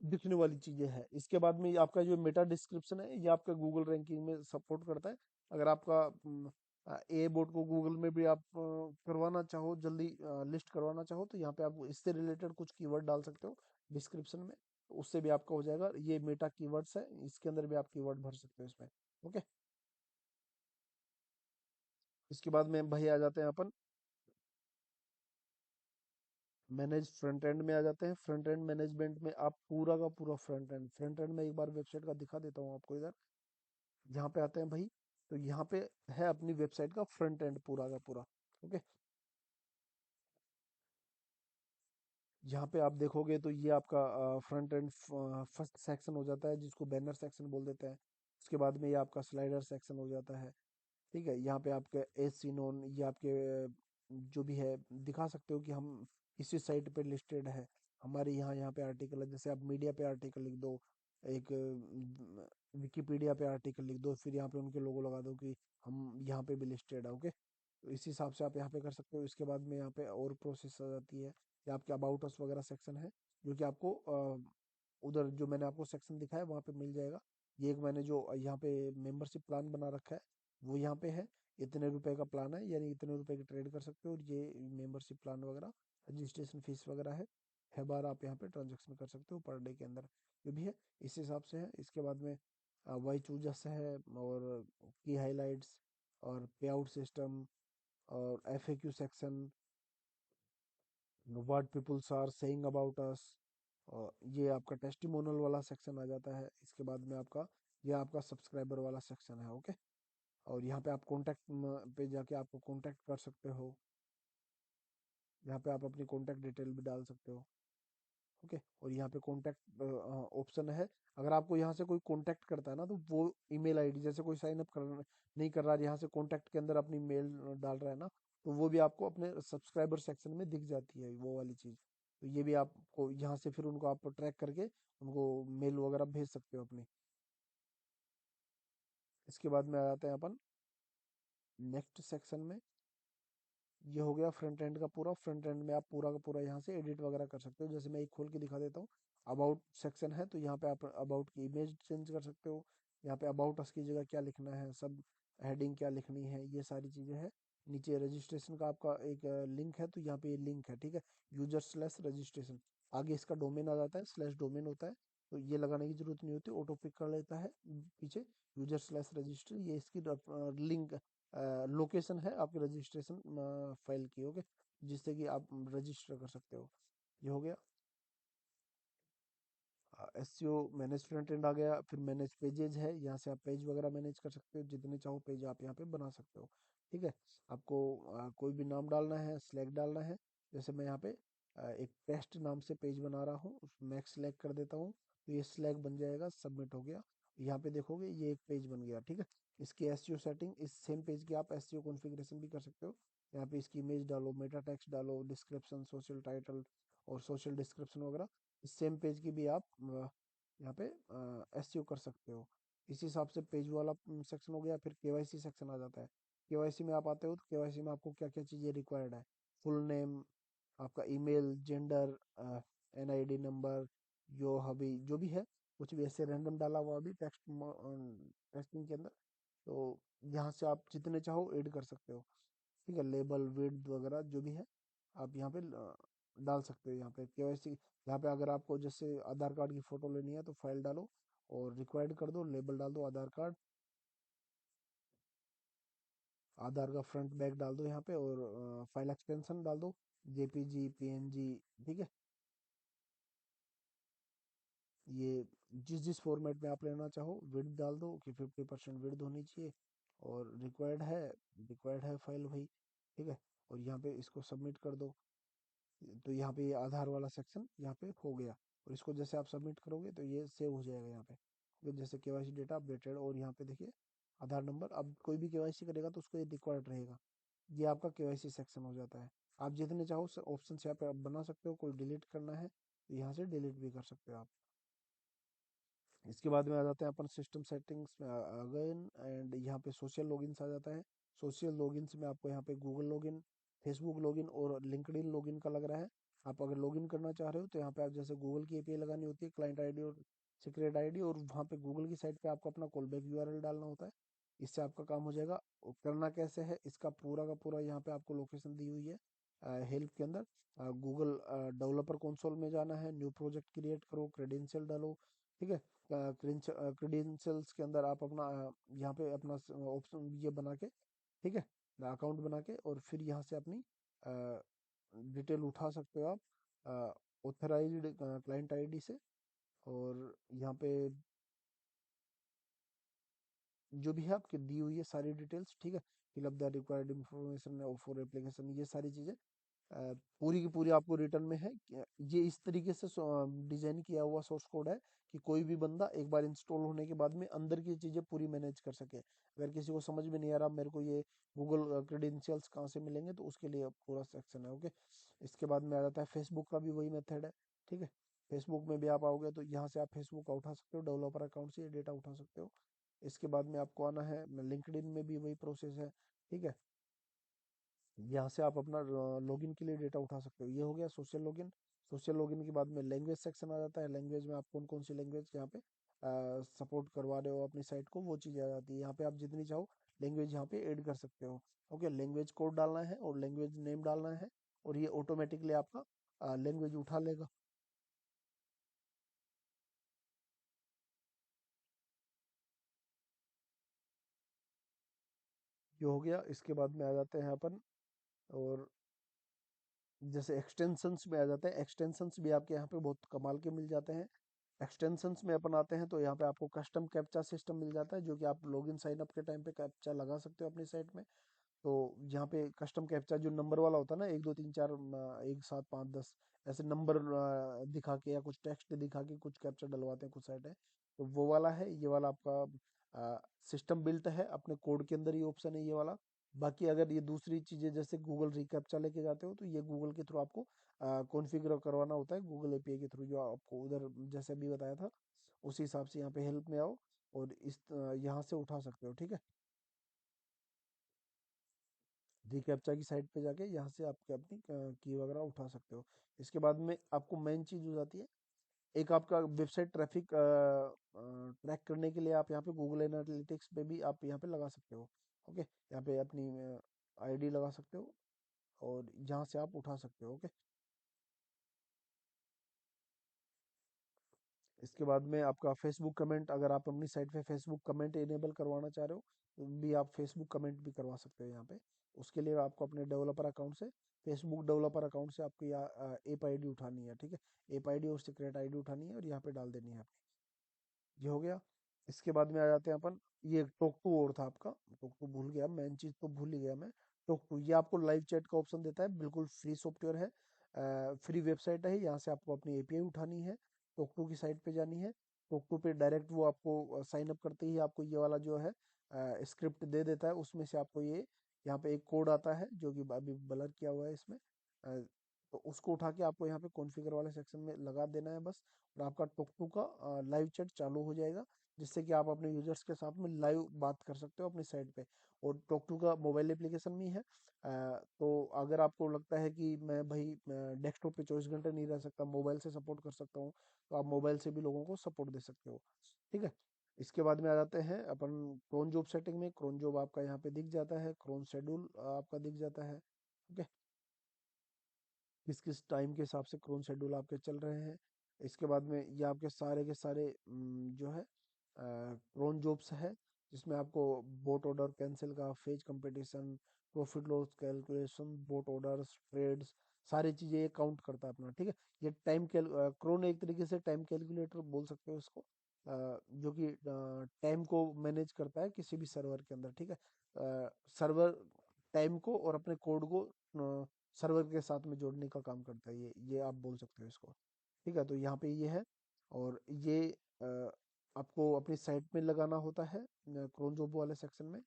दिखने वाली चीजें हैं। इसके बाद में ये आपका जो मेटा डिस्क्रिप्शन है, ये आपका गूगल रैंकिंग में सपोर्ट करता है। अगर आपका ए बोर्ड को गूगल में भी आप करवाना चाहो, जल्दी लिस्ट करवाना चाहो, तो यहाँ पे आप इससे रिलेटेड कुछ कीवर्ड डाल सकते हो डिस्क्रिप्शन में, तो उससे भी आपका हो जाएगा। ये मेटा कीवर्ड्स है, इसके अंदर भी आप कीवर्ड भर सकते हो इसमें। ओके, इसके बाद में भाई आ जाते हैं अपन मैनेज फ्रंट एंड में आ जाते हैं। फ्रंट एंड मैनेजमेंट में आप पूरा का पूरा फ्रंट एंड में एक बार वेबसाइट का दिखा देता हूँ आपको इधर। यहाँ पे आते हैं भाई, तो यहाँ पे है अपनी वेबसाइट का फ्रंट एंड पूरा का पूरा। ओके, यहाँ पे आप देखोगे तो ये आपका फ्रंट एंड फर्स्ट सेक्शन हो जाता है, जिसको बैनर सेक्शन बोल देते हैं। उसके बाद में ये आपका स्लाइडर सेक्शन हो जाता है, ठीक है। यहाँ पे आपके एज सीन ऑन, ये आपके जो भी है दिखा सकते हो कि हम इसी साइट पे लिस्टेड है, हमारे यहाँ पे आर्टिकल है। जैसे आप मीडिया पे आर्टिकल लिख दो, एक विकिपीडिया पे आर्टिकल लिख दो, फिर यहाँ पे उनके लोगो लगा दो कि हम यहाँ पे भी लिस्टेड है। ओके, तो इस हिसाब से आप यहाँ पे कर सकते हो। इसके बाद में यहाँ पे और प्रोसेस आ जाती है, या आपके अबाउट अस वगैरह सेक्शन है, जो कि आपको उधर जो मैंने आपको सेक्शन दिखाया वहाँ पे मिल जाएगा। ये एक मैंने जो यहाँ पे मेंबरशिप प्लान बना रखा है वो यहाँ पे है। इतने रुपए का प्लान है, यानी इतने रुपए की ट्रेड कर सकते हो, और ये मेंबरशिप प्लान वगैरह, रजिस्ट्रेशन फीस वगैरह है बार आप यहाँ पे ट्रांजेक्शन कर सकते हो पर डे के अंदर, जो भी है इस हिसाब से है। इसके बाद में वाई चूजस है, और की हाईलाइट्स, और पे आउट सिस्टम, और FAQ section, what peoples are saying about us, और ये आपका टेस्टिमोनियल वाला सेक्शन आ जाता है। इसके बाद में आपका ये आपका सब्सक्राइबर वाला सेक्शन है। ओके, और यहाँ पे आप कॉन्टैक्ट पे जाके आपको कॉन्टैक्ट कर सकते हो, यहाँ पे आप अपनी कॉन्टैक्ट डिटेल भी डाल सकते हो। ओके, और यहाँ पे कॉन्टैक्ट ऑप्शन है। अगर आपको यहाँ से कोई कॉन्टैक्ट करता है ना, तो वो ईमेल आईडी, जैसे कोई साइन अप कर नहीं कर रहा है, यहाँ से कॉन्टैक्ट के अंदर अपनी मेल डाल रहा है ना, तो वो भी आपको अपने सब्सक्राइबर सेक्शन में दिख जाती है वो वाली चीज़। तो ये भी आपको यहाँ से फिर उनको आप ट्रैक करके उनको मेल वगैरह भेज सकते हो अपनी। इसके बाद में आ जाते हैं अपन नेक्स्ट सेक्शन में। ये हो गया फ्रंट एंड का पूरा। फ्रंट एंड में आप पूरा का पूरा यहाँ से एडिट वगैरह कर सकते हो। जैसे मैं एक खोल के दिखा देता हूँ। अबाउट सेक्शन है, तो यहाँ पे आप अबाउट की इमेज चेंज कर सकते हो। यहाँ पे अबाउट अस की जगह क्या लिखना है, सब हेडिंग क्या लिखनी है, ये सारी चीज़ें हैं। नीचे रजिस्ट्रेशन का आपका एक लिंक है, तो यहाँ पे ये लिंक है, ठीक है, यूजर स्लैश रजिस्ट्रेशन। आगे इसका डोमेन आ जाता है, स्लैश डोमेन होता है, तो ये लगाने की जरूरत नहीं होती, ऑटो पिक कर लेता है पीछे। यूजर स्लैश रजिस्टर, ये इसकी लिंक लोकेशन है आपके रजिस्ट्रेशन फाइल की, ओके, जिससे कि आप रजिस्टर कर सकते हो। ये हो गया। एसईओ मैनेज फ्रंट एंड आ गया। फिर मैनेज पेजेज है, यहाँ से आप पेज वगैरह मैनेज कर सकते हो, जितने चाहो पेज आप यहाँ पे बना सकते हो। ठीक है, आपको कोई भी नाम डालना है, स्लैग डालना है। जैसे मैं यहाँ पे एक टेस्ट नाम से पेज बना रहा हूँ, मैं सिलेक्ट कर देता हूँ, तो ये स्लैग बन जाएगा, सबमिट हो गया। यहाँ पे देखोगे ये एक पेज बन गया, ठीक है। इसकी एसईओ सेटिंग, इस सेम पेज की आप एसईओ कॉन्फ़िगरेशन भी कर सकते हो। यहाँ पे इसकी इमेज डालो, मेटा टेक्स्ट डालो, डिस्क्रिप्शन, सोशल टाइटल और सोशल डिस्क्रिप्शन वगैरह। इस सेम पेज की भी आप यहाँ पे एसईओ कर सकते हो। इस हिसाब से पेज वाला सेक्शन हो गया। फिर केवाईसी सेक्शन आ जाता है। केवाईसी में आप आते हो, तो केवाईसी में आपको क्या क्या चीज़ें रिक्वायर्ड है। फुल नेम, आपका ईमेल, जेंडर, एनआईडी नंबर, जो हबी जो भी है, कुछ भी ऐसे रैंडम डाला हुआ भी टेक्स्ट टेक्स्टिंग के अंदर, तो यहाँ से आप जितने चाहो ऐड कर सकते हो। ठीक है, लेबल, विड्थ वगैरह जो भी है, आप यहाँ पे डाल सकते हो। यहाँ पे केवाईसी, यहाँ पे अगर आपको जैसे आधार कार्ड की फ़ोटो लेनी है, तो फाइल डालो और रिक्वायर्ड कर दो, लेबल डाल दो आधार कार्ड, आधार का फ्रंट बैक डाल दो यहाँ पे, और फाइल एक्सटेंशन डाल दो, जेपीजी, पीएनजी, ठीक है। ये जिस जिस फॉर्मेट में आप लेना चाहो, विड्थ डाल दो कि 50% विड्थ होनी चाहिए, और रिक्वायर्ड है फाइल भाई, ठीक है। और यहाँ पे इसको सबमिट कर दो। तो यहाँ पे ये आधार वाला सेक्शन यहाँ पे हो गया। और इसको जैसे आप सबमिट करोगे, तो ये सेव हो जाएगा यहाँ पे, तो जैसे केवाईसी डेटा अपडेटेड। और यहाँ पे देखिए आधार नंबर, अब कोई भी केवाईसी करेगा तो उसको ये रिक्वायर्ड रहेगा। ये आपका केवाईसी सेक्शन हो जाता है। आप जितने चाहो ऑप्शन यहाँ पे आप बना सकते हो। कोई डिलीट करना है तो यहाँ से डिलीट भी कर सकते हो आप। इसके बाद में आ जाते हैं अपन सिस्टम सेटिंग्स में अगेन, एंड यहाँ पे सोशल लॉगिन्स आ जाता है। सोशल लॉगिन्स में आपको यहाँ पे गूगल लॉगिन, फेसबुक लॉगिन और लिंक्डइन लॉगिन का लग रहा है। आप अगर लॉगिन करना चाह रहे हो, तो यहाँ पे आप जैसे गूगल की एपीआई लगानी होती है, क्लाइंट आईडी और सीक्रेट आईडी, और वहाँ पे गूगल की साइट पे आपको अपना कॉलबैक यूआरएल डालना होता है। इससे आपका काम हो जाएगा। और करना कैसे है, इसका पूरा का पूरा यहाँ पे आपको लोकेशन दी हुई है हेल्प के अंदर। गूगल डेवलपर कंसोल में जाना है, न्यू प्रोजेक्ट क्रिएट करो, क्रेडेंशियल डालो, ठीक है। क्रेडेंशियल्स के अंदर आप अपना यहाँ पे अपना ऑप्शन ये बना के, ठीक है, अकाउंट बना के, और फिर यहाँ से अपनी डिटेल उठा सकते हो आप ऑथराइज्ड क्लाइंट आईडी से। और यहाँ पे जो भी है आपकी दी हुई है सारी डिटेल्स, ठीक है। Fill up the required information for application, ये सारी चीज़ें पूरी की पूरी आपको रिटर्न में है। ये इस तरीके से डिजाइन किया हुआ सोर्स कोड है कि कोई भी बंदा एक बार इंस्टॉल होने के बाद में अंदर की चीजें पूरी मैनेज कर सके। अगर किसी को समझ में नहीं आ रहा मेरे को ये गूगल क्रेडेंशियल्स कहाँ से मिलेंगे, तो उसके लिए पूरा सेक्शन है, ओके। इसके बाद में आ जाता है फेसबुक का भी वही मेथड है, ठीक है। फेसबुक में भी आप आओगे, तो यहाँ से आप फेसबुक का उठा सकते हो, डेवलपर अकाउंट से ये डेटा उठा सकते हो। इसके बाद में आपको आना है लिंक्डइन में भी वही प्रोसेस है, ठीक है। यहाँ से आप अपना लॉगिन के लिए डेटा उठा सकते हो। ये हो गया सोशल लॉगिन। सोशल लॉगिन के बाद में लैंग्वेज सेक्शन आ जाता है। लैंग्वेज में आप कौन कौन सी लैंग्वेज यहाँ पे सपोर्ट करवा रहे हो अपनी साइट को, वो चीज़ आ जाती है। यहाँ पे आप जितनी चाहो लैंग्वेज यहाँ पे ऐड कर सकते हो, ओके। लैंग्वेज कोड डालना है और लैंग्वेज नेम डालना है, और ये ऑटोमेटिकली आपका लैंग्वेज उठा लेगा। ये हो गया। इसके बाद में आ जाते हैं अपन, और जैसे एक्सटेंशंस में आ जाते हैं। एक्सटेंशंस भी आपके यहाँ पे बहुत कमाल के मिल जाते हैं। एक्सटेंशंस में अपन आते हैं, तो यहाँ पे आपको कस्टम कैप्चा सिस्टम मिल जाता है, जो कि आप लॉगिन साइन अप के टाइम पे कैप्चा लगा सकते हो अपनी साइट में। तो यहाँ पे कस्टम कैप्चा जो नंबर वाला होता है ना, 1 2 3 4 1 7 5 10, ऐसे नंबर दिखा के या कुछ टेक्स्ट दिखा के कुछ कैप्चर डलवाते हैं कुछ साइट है, तो वो वाला है। ये वाला आपका सिस्टम बिल्ट है, अपने कोड के अंदर ही ऑप्शन है ये वाला। बाकी अगर ये दूसरी चीजें जैसे गूगल रिकैप्चा लेके जाते हो, तो ये गूगल के थ्रू आपको कॉन्फ़िगर करवाना होता है, गूगल एपीआई के थ्रू, जो आपको उधर जैसे अभी बताया था उसी हिसाब से यहाँ पे हेल्प में आओ और यहाँ से उठा सकते हो, ठीक है। रिकैप्चा की साइट पे जाके यहाँ से आपके अपनी की वगैरह उठा सकते हो। इसके बाद में आपको मेन चीज़ हो जाती है, एक आपका वेबसाइट ट्रैफिक ट्रैक करने के लिए आप यहाँ पे गूगल एनालिटिक्स पे भी आप यहाँ पे लगा सकते हो। ओके, यहाँ पे अपनी आईडी लगा सकते हो और यहाँ से आप उठा सकते हो। ओके, इसके बाद में आपका फेसबुक कमेंट, अगर आप अपनी साइट पे फेसबुक कमेंट इनेबल करवाना चाह रहे हो, तो भी आप फेसबुक कमेंट भी करवा सकते हो यहाँ पे। उसके लिए आपको अपने डेवलपर अकाउंट से, फेसबुक डेवलपर अकाउंट से आपको यहाँ एप आईडी उठानी है, ठीक है। एप आईडी और सीक्रेट आईडी उठानी है और यहाँ पे डाल देनी है। ये हो गया। इसके बाद में आ जाते हैं अपन, ये टॉक टू और था आपका, टॉक टू भूल गया, मेन चीज तो भूल ही गया मैं। टॉक टू ये आपको लाइव चैट का ऑप्शन देता है, बिल्कुल फ्री सॉफ्टवेयर है, फ्री वेबसाइट है। यहाँ से आपको अपनी एपीआई उठानी है, टॉक टू की साइट पे जानी है। टॉक टू पे डायरेक्ट वो आपको साइन अप करते ही आपको ये वाला जो है स्क्रिप्ट दे देता है, उसमें से आपको ये यहाँ पे एक कोड आता है जो कि अभी ब्लर किया हुआ है इसमें, तो उसको उठा के आपको यहाँ पे कॉन्फ़िगर वाले सेक्शन में लगा देना है बस। और आपका टॉक टू का लाइव चैट चालू हो जाएगा, जिससे कि आप अपने यूजर्स के साथ में लाइव बात कर सकते हो अपनी साइट पे। और टॉक टू का मोबाइल एप्लीकेशन भी है, तो अगर आपको लगता है कि मैं भाई डेस्कटॉप पे 24 घंटे नहीं रह सकता, मोबाइल से सपोर्ट कर सकता हूँ, तो आप मोबाइल से भी लोगों को सपोर्ट दे सकते हो, ठीक है। इसके बाद में आ जाते हैं अपन क्रोन जॉब सेटिंग में। क्रोन जॉब आपका यहाँ पे दिख जाता है, क्रोन शेड्यूल आपका दिख जाता है, ठीक है। किस किस टाइम के हिसाब से क्रोन शेड्यूल आपके चल रहे हैं। इसके बाद में ये आपके सारे के सारे जो है क्रोन जॉब्स है, जिसमें आपको बोट ऑर्डर कैंसिल का, phase competition, profit loss calculation, bot orders, trades, सारी चीज़ें ये काउंट करता है अपना, ठीक है। ये क्रोन एक तरीके से टाइम कैलकुलेटर बोल सकते हो इसको, जो कि टाइम को मैनेज करता है किसी भी सर्वर के अंदर, ठीक है। सर्वर टाइम को और अपने कोड को सर्वर के साथ में जोड़ने का काम करता है, ये आप बोल सकते हो इसको, ठीक है। तो यहाँ पे ये है, और ये अ, आपको अपनी साइट में लगाना होता है क्रोन जॉब वाले सेक्शन में।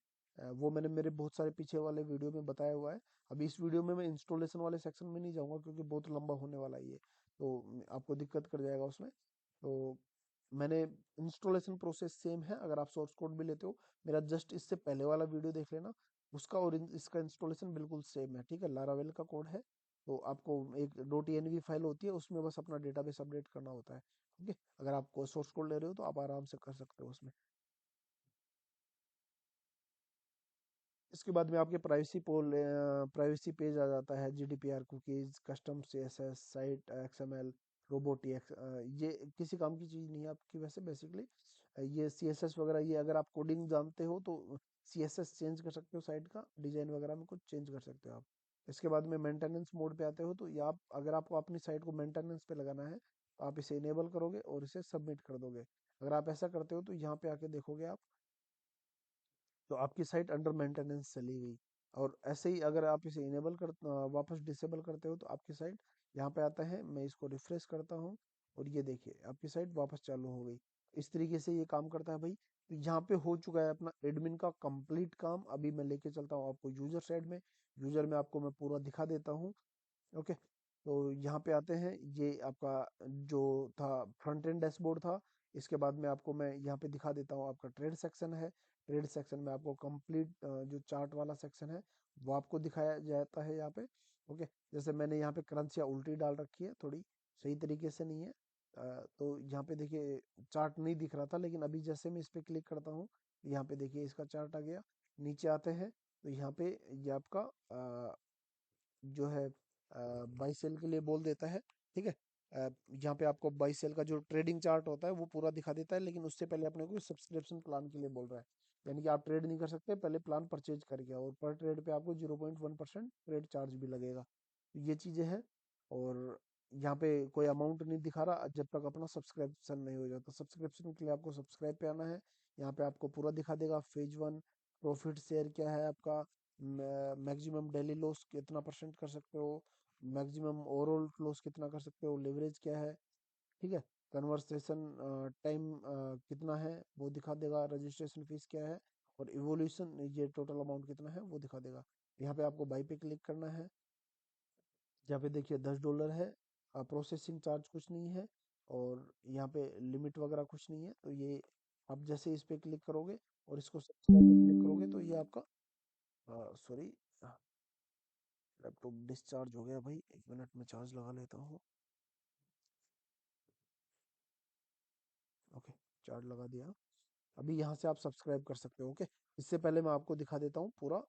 वो मैंने मेरे बहुत सारे पीछे वाले वीडियो में बताया हुआ है। अभी इस वीडियो में मैं इंस्टॉलेशन वाले सेक्शन में नहीं जाऊंगा, क्योंकि बहुत लंबा होने वाला है ये, तो आपको दिक्कत कर जाएगा उसमें। तो मैंने इंस्टॉलेशन प्रोसेस सेम है, अगर आप सोर्स कोड भी लेते हो, मेरा जस्ट इससे पहले वाला वीडियो देख लेना, उसका और इसका इंस्टॉलेशन बिल्कुल सेम है, ठीक है। लारावेल का कोड है, तो आपको एक .env फाइल होती है, उसमें बस अपना डेटाबेस अपडेट करना होता है, ठीक है। अगर आप सोर्स कोड ले रहे हो तो आप आराम से कर सकते हो उसमें। इसके बाद में आपके प्राइवेसी पेज आ जाता है, GDPR, cookies, custom CSS, site XML, robotics. ये किसी काम की चीज़ नहीं है आपकी वैसे बेसिकली। ये सीएसएस वगैरह, ये अगर आप कोडिंग जानते हो तो सीएसएस चेंज कर सकते हो, साइट का डिजाइन वगैरह में कुछ चेंज कर सकते हो आप। इसके बाद में मेंटेनेंस मोड पे आते हो, तो ये आप, अगर आपको अपनी साइट को मेंटेनेंस पे लगाना है, तो आप इसे इनेबल करोगे और इसे सबमिट कर दोगे। अगर आप ऐसा करते हो तो यहाँ पे आके देखोगे आप, तो आपकी साइट अंडर मेंटेनेंस चली गई। और ऐसे ही अगर आप इसे इनेबल वापस डिसेबल करते हो, तो आपकी साइट यहाँ पे आता है, मैं इसको रिफ्रेश करता हूँ और ये देखिए आपकी साइट वापस चालू हो गई। इस तरीके से ये काम करता है भाई। तो यहाँ पे हो चुका है अपना एडमिन का कंप्लीट काम। अभी मैं लेके चलता हूँ आपको यूजर साइड में, यूजर में आपको मैं पूरा दिखा देता हूँ। ओके, तो यहाँ पे आते हैं, ये आपका जो था फ्रंट एंड डैशबोर्ड था। इसके बाद में आपको मैं यहाँ पे दिखा देता हूँ, आपका ट्रेड सेक्शन है। ट्रेड सेक्शन में आपको कंप्लीट जो चार्ट वाला सेक्शन है वो आपको दिखाया जाता है यहाँ पे। ओके, जैसे मैंने यहाँ पे करेंसियाँ उल्टी डाल रखी है, थोड़ी सही तरीके से नहीं है। तो यहाँ पे देखिए चार्ट नहीं दिख रहा था, लेकिन अभी जैसे मैं इस पे क्लिक करता हूँ, यहाँ पे देखिए इसका चार्ट आ गया। नीचे आते हैं तो यहाँ पे ये आपका जो है बाई सेल के लिए बोल देता है, ठीक है। यहाँ पे आपको बाई सेल का जो ट्रेडिंग चार्ट होता है वो पूरा दिखा देता है, लेकिन उससे पहले अपने को सब्सक्रिप्शन प्लान के लिए बोल रहा है। यानी कि आप ट्रेड नहीं कर सकते, पहले प्लान परचेज करके आओ, और पर ट्रेड पे आपको 0.1% ट्रेड चार्ज भी लगेगा। तो ये चीज़ें हैं। और यहाँ पे कोई अमाउंट नहीं दिखा रहा जब तक अपना सब्सक्रिप्शन नहीं हो जाता। सब्सक्रिप्शन के लिए आपको सब्सक्राइब पे आना है। यहाँ पे आपको पूरा दिखा देगा, फेज वन प्रॉफिट शेयर क्या है आपका, मैक्सिमम डेली लॉस कितना परसेंट कर सकते हो, मैक्सिमम ओवरऑल क्लोज कितना कर सकते हो, लेवरेज क्या है, ठीक है। कन्वर्सेशन टाइम कितना है वो दिखा देगा, रजिस्ट्रेशन फीस क्या है, और इवोल्यूशन ये टोटल अमाउंट कितना है वो दिखा देगा। यहाँ पे आपको बाई पे क्लिक करना है। यहाँ पे देखिए $10 है, प्रोसेसिंग चार्ज कुछ नहीं है, और यहाँ पे लिमिट वगैरह कुछ नहीं है। तो ये आप जैसे इस पे क्लिक करोगे और इसको सब्सक्राइब पे क्लिक करोगे तो ये आपका, सॉरी, लैपटॉप डिस्चार्ज हो गया भाई, 1 मिनट में चार्ज लगा लेता हूँ। ओके, चार्ज लगा दिया। अभी यहाँ से आप सब्सक्राइब कर सकते हो। ओके, इससे पहले मैं आपको दिखा देता हूँ पूरा,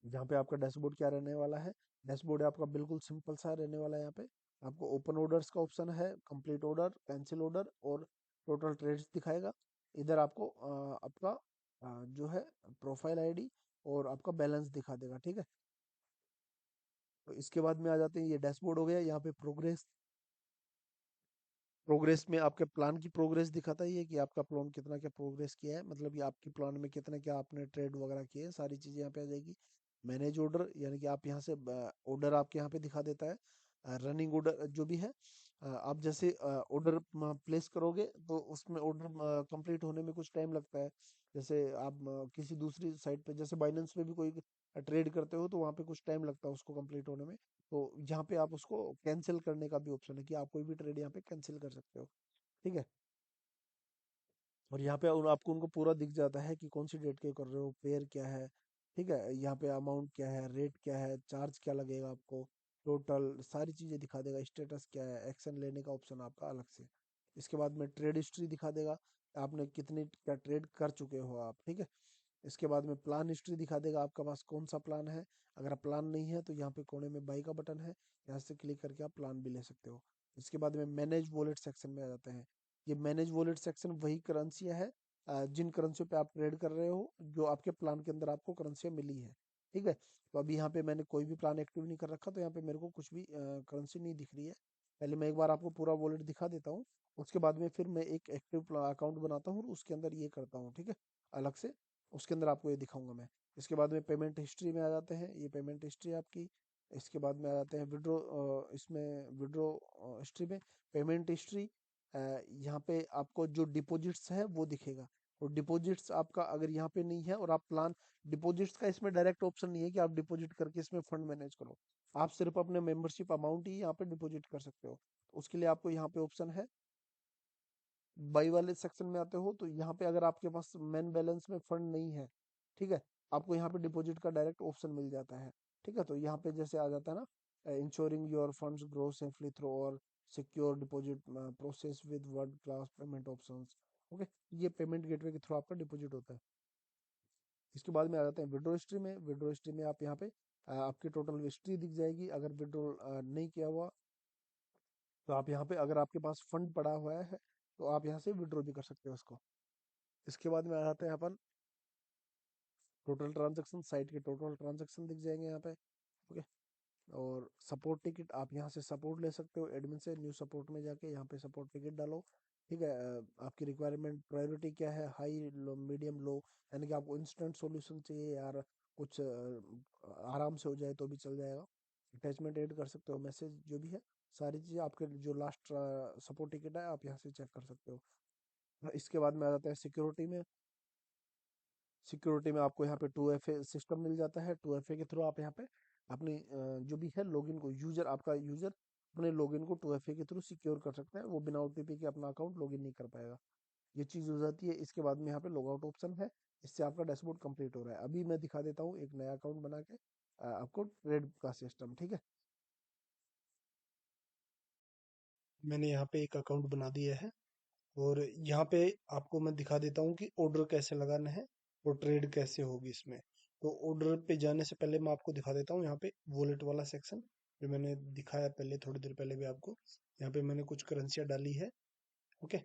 यहाँ पे आपका डैशबोर्ड क्या रहने वाला है। डैशबोर्ड आपका बिल्कुल सिंपल सा रहने वाला है। यहाँ पे आपको ओपन ऑर्डर्स का ऑप्शन है, कंप्लीट ऑर्डर, कैंसिल ऑर्डर और टोटल ट्रेड्स दिखाएगा। इधर आपको आपका जो है प्रोफाइल आईडी और आपका बैलेंस दिखा देगा, ठीक है। तो इसके बाद में आ जाते हैं, ये डैशबोर्ड हो गया। यहाँ पे प्रोग्रेस, प्रोग्रेस में आपके प्लान की प्रोग्रेस दिखाता ही है कि आपका प्लान कितना क्या प्रोग्रेस किया है, मतलब कि आपकी प्लान में कितना क्या आपने ट्रेड वगैरह किए हैं, सारी चीज़ें यहाँ पे आ जाएगी। मैनेज ऑर्डर, यानी कि आप यहाँ से ऑर्डर आपके यहाँ पे दिखा देता है। रनिंग ऑर्डर जो भी है, आप जैसे ऑर्डर प्लेस करोगे तो उसमें ऑर्डर कंप्लीट होने में कुछ टाइम लगता है। जैसे आप किसी दूसरी साइट पे, जैसे बाइनेंस पे भी कोई ट्रेड करते हो तो वहाँ पे कुछ टाइम लगता है उसको कंप्लीट होने में। तो यहाँ पे आप उसको कैंसिल करने का भी ऑप्शन है कि आप कोई भी ट्रेड यहाँ पे कैंसिल कर सकते हो, ठीक है। और यहाँ पे आपको उनको पूरा दिख जाता है कि कौन सी डेट के कर रहे हो, पेयर क्या है, ठीक है। यहाँ पे अमाउंट क्या है, रेट क्या है, चार्ज क्या लगेगा आपको, टोटल सारी चीज़ें दिखा देगा। स्टेटस क्या है, एक्शन लेने का ऑप्शन आपका अलग से। इसके बाद में ट्रेड हिस्ट्री दिखा देगा, आपने कितनी क्या ट्रेड कर चुके हो आप, ठीक है। इसके बाद में प्लान हिस्ट्री दिखा देगा, आपका पास कौन सा प्लान है। अगर प्लान नहीं है तो यहाँ पे कोने में बाई का बटन है, यहाँ से क्लिक करके आप प्लान भी ले सकते हो। इसके बाद में मैनेज वॉलेट सेक्शन में आ जाते हैं। ये मैनेज वॉलेट सेक्शन वही करेंसियाँ है, जिन करेंसियों पे आप ट्रेड कर रहे हो, जो आपके प्लान के अंदर आपको करेंसियाँ मिली है, ठीक है। तो अभी यहाँ पे मैंने कोई भी प्लान एक्टिव नहीं कर रखा, तो यहाँ पे मेरे को कुछ भी करेंसी नहीं दिख रही है। पहले मैं एक बार आपको पूरा वॉलेट दिखा देता हूँ, उसके बाद में फिर मैं एक एक्टिव अकाउंट बनाता हूँ और उसके अंदर ये करता हूँ, ठीक है, अलग से। उसके अंदर आपको ये दिखाऊंगा मैं। इसके बाद में पेमेंट हिस्ट्री में आ जाते हैं, ये पेमेंट हिस्ट्री आपकी। इसके बाद में आ जाते हैं विड्रो, इसमें विड्रो हिस्ट्री में पेमेंट हिस्ट्री, यहाँ पे आपको जो डिपॉजिट्स है वो दिखेगा। और डिपॉजिट्स आपका अगर यहाँ पे नहीं है और आप प्लान, डिपॉजिट्स का इसमें डायरेक्ट ऑप्शन नहीं है कि आप डिपॉजिट करके इसमें फंड मैनेज करो। आप सिर्फ अपने मेंबरशिप अमाउंट ही यहाँ पे डिपॉजिट कर सकते हो। उसके लिए आपको यहाँ पे ऑप्शन है, बाई वाले सेक्शन में आते हो तो यहाँ पे अगर आपके पास मेन बैलेंस में फंड नहीं है, ठीक है, आपको यहाँ पे डिपॉजिट का डायरेक्ट ऑप्शन मिल जाता है, ठीक है। तो यहाँ पे जैसे आ जाता है ना, insuring your funds grow safely through और secure deposit process with world class payment options. Okay, ये पेमेंट गेटवे के थ्रू आपका डिपॉजिट होता है। इसके बाद में आ जाते हैं विड्रॉ हिस्ट्री में। विड्रॉ हिस्ट्री में आप यहाँ पे आपकी टोटल हिस्ट्री दिख जाएगी। अगर विड्रॉ नहीं किया हुआ तो आप यहाँ पे, अगर आपके पास फंड पड़ा हुआ है तो आप यहाँ से विड्रॉ भी कर सकते हो उसको। इसके बाद में आ जाते हैं अपन टोटल ट्रांजैक्शन, साइट के टोटल ट्रांजैक्शन दिख जाएंगे यहाँ पे, ओके। और सपोर्ट टिकट, आप यहाँ से सपोर्ट ले सकते हो एडमिन से, न्यू सपोर्ट में जाके यहाँ पे सपोर्ट टिकट डालो, ठीक है। आपकी रिक्वायरमेंट प्रायोरिटी क्या है, हाई, लो, मीडियम, लो, यानी कि आपको इंस्टेंट सॉल्यूशन चाहिए यार, कुछ आराम से हो जाए तो भी चल जाएगा। अटैचमेंट ऐड कर सकते हो, मैसेज जो भी है, सारी चीज़ें आपके जो लास्ट सपोर्ट टिकट है आप यहाँ से चेक कर सकते हो। इसके बाद में आ जाता है सिक्योरिटी में। सिक्योरिटी में आपको यहाँ पे 2FA सिस्टम मिल जाता है। 2FA के थ्रू आप यहाँ पे अपनी जो भी है लॉगिन को, यूजर आपका यूजर अपने लॉगिन को 2FA के थ्रू सिक्योर कर सकते हैं, वो बिना OTP के अपना अकाउंट लॉगिन नहीं कर पाएगा। ये चीज़ हो जाती है। इसके बाद में यहाँ पे लॉग आउट ऑप्शन है, इससे आपका डैशबोर्ड कंप्लीट हो रहा है। अभी मैं दिखा देता हूँ एक नया अकाउंट बना के आपको ट्रेड का सिस्टम, ठीक है। मैंने यहाँ पे एक अकाउंट बना दिया है और यहाँ पे आपको मैं दिखा देता हूँ कि ऑर्डर कैसे लगाना है और ट्रेड कैसे होगी इसमें। तो ऑर्डर पे जाने से पहले मैं आपको दिखा देता हूँ यहाँ पे वॉलेट वाला सेक्शन, जो मैंने दिखाया पहले थोड़ी देर पहले भी आपको। यहाँ पे मैंने कुछ करेंसियाँ डाली है, ओके।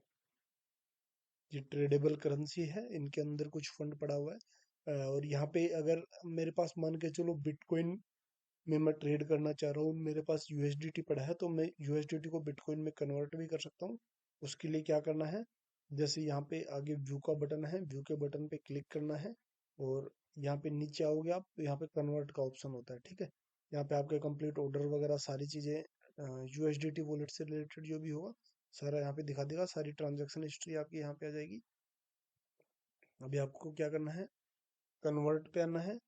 ये ट्रेडेबल करेंसी है, इनके अंदर कुछ फंड पड़ा हुआ है। और यहाँ पे अगर मेरे पास मान के चलो बिटकॉइन में मैं ट्रेड करना चाह रहा हूँ, मेरे पास यूएसडीटी पड़ा है, तो मैं यूएसडीटी को बिटकॉइन में कन्वर्ट भी कर सकता हूँ। उसके लिए क्या करना है, जैसे यहाँ पे आगे व्यू का बटन है, व्यू के बटन पे क्लिक करना है और यहाँ पे नीचे आओगे आप तो यहाँ पे कन्वर्ट का ऑप्शन होता है, ठीक है। यहाँ पे आपके कंप्लीट ऑर्डर वगैरह सारी चीज़ें यूएसडीटी वॉलेट से रिलेटेड जो भी होगा सारा यहाँ पे दिखा देगा, सारी ट्रांजैक्शन हिस्ट्री आपकी यहाँ पे आ जाएगी। अभी आपको क्या करना है, कन्वर्ट पे आना है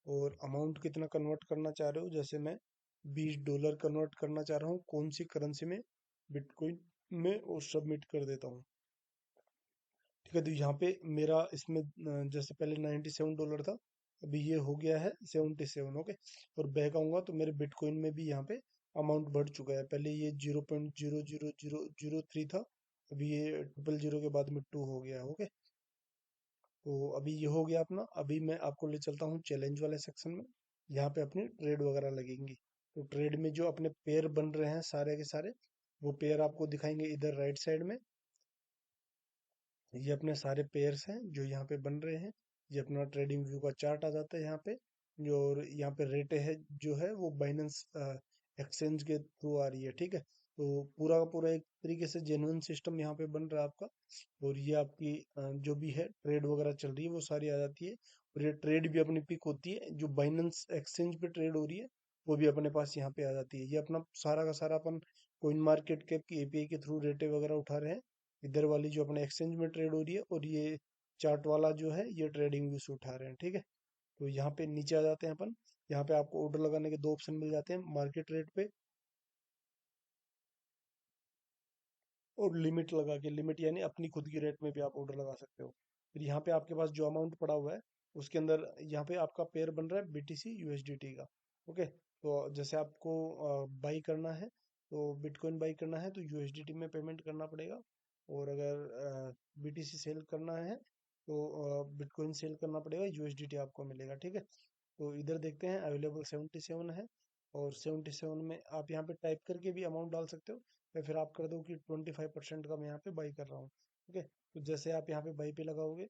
और अमाउंट कितना कन्वर्ट करना चाह रहे हो। जैसे मैं $20 कन्वर्ट करना चाह रहा हूँ कौन सी करेंसी में, बिटकॉइन में, और सबमिट कर देता हूँ। ठीक है, तो यहाँ पे मेरा इसमें जैसे पहले $97 था, अभी ये हो गया है 77। ओके, और बैक आऊंगा तो मेरे बिटकॉइन में भी यहाँ पे अमाउंट बढ़ चुका है। पहले ये 0.00003 था, अभी ये 000 के बाद में 2 हो गया है। ओके, तो अभी ये हो गया अपना। अभी मैं आपको ले चलता हूँ चैलेंज वाले सेक्शन में, यहाँ पे अपनी ट्रेड वगैरह लगेंगी। तो ट्रेड में जो अपने पेयर बन रहे हैं सारे के सारे, वो पेयर आपको दिखाएंगे इधर राइट साइड में। ये अपने सारे पेयर्स हैं जो यहाँ पे बन रहे हैं। ये अपना ट्रेडिंग व्यू का चार्ट आ जाता है यहाँ पे, जो, और यहाँ पे रेट है जो है वो बाइनेंस एक्सचेंज के थ्रू आ रही है। ठीक है, तो पूरा का पूरा एक तरीके से जेन्युइन सिस्टम यहाँ पे बन रहा है आपका। और ये आपकी जो भी है ट्रेड वगैरह चल रही है वो सारी आ जाती है। और ये ट्रेड भी अपनी पिक होती है, जो बाइनेंस एक्सचेंज पे ट्रेड हो रही है वो भी अपने पास यहाँ पे आ जाती है। ये अपना सारा का सारा अपन कोइन मार्केट कैप की एपीआई के थ्रू रेटे वगैरह उठा रहे हैं। इधर वाली जो अपने एक्सचेंज में ट्रेड हो रही है, और ये चार्ट वाला जो है ये ट्रेडिंग व्यू से उठा रहे हैं। ठीक है, तो यहाँ पे नीचे आ जाते हैं अपन। यहाँ पे आपको ऑर्डर लगाने के दो ऑप्शन मिल जाते हैं, मार्केट रेट पे और लिमिट लगा के। लिमिट यानी अपनी खुद की रेट में भी आप ऑर्डर लगा सकते हो। फिर यहाँ पे आपके पास जो अमाउंट पड़ा हुआ है उसके अंदर यहाँ पे आपका पेयर बन रहा है बीटीसी यूएसडीटी का। ओके, तो जैसे आपको बाई करना है, तो बिटकॉइन बाई करना है तो यूएसडीटी में पेमेंट करना पड़ेगा। और अगर बीटीसी सेल करना है तो बिटकॉइन सेल करना पड़ेगा, यूएसडीटी आपको मिलेगा। ठीक है, तो इधर देखते हैं अवेलेबल 77 है, और 77 में आप यहाँ पे टाइप करके भी अमाउंट डाल सकते हो, या फिर आप कर दो कि 25% का मैं यहाँ पे बाई कर रहा हूँ। ठीक है, तो जैसे आप यहाँ पे बाई पे लगाओगे,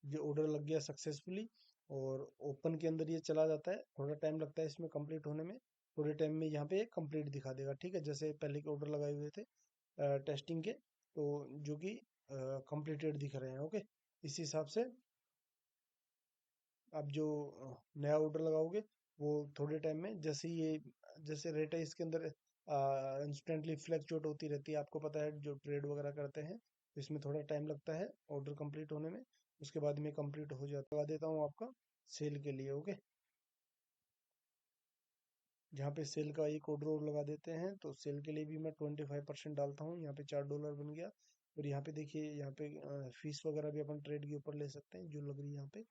ये ऑर्डर लग गया सक्सेसफुली, और ओपन के अंदर ये चला जाता है। थोड़ा टाइम लगता है इसमें कंप्लीट होने में, थोड़े टाइम में यहाँ पे कंप्लीट दिखा देगा। ठीक है, जैसे पहले के ऑर्डर लगाए हुए थे टेस्टिंग के, तो जो कि कंप्लीटेड दिख रहे हैं। ओके, इस हिसाब से आप जो नया ऑर्डर लगाओगे वो थोड़े टाइम में, जैसे ये जैसे रेट है इसके अंदर इंस्टेंटली फ्लैक्चुएट होती रहती है। आपको पता है जो ट्रेड वगैरह करते हैं तो इसमें थोड़ा टाइम लगता है ऑर्डर कंप्लीट होने में। उसके बाद में कंप्लीट हो जाता है। लगा देता हूँ आपका सेल के लिए। ओके, जहाँ पे सेल का एक ऑर्डर और लगा देते हैं, तो सेल के लिए भी मैं 25% डालता हूँ। यहाँ पे $4 बन गया। और यहाँ पे देखिए, यहाँ पे फीस वगैरह भी अपन ट्रेड के ऊपर ले सकते हैं जो लग रही है यहाँ पे।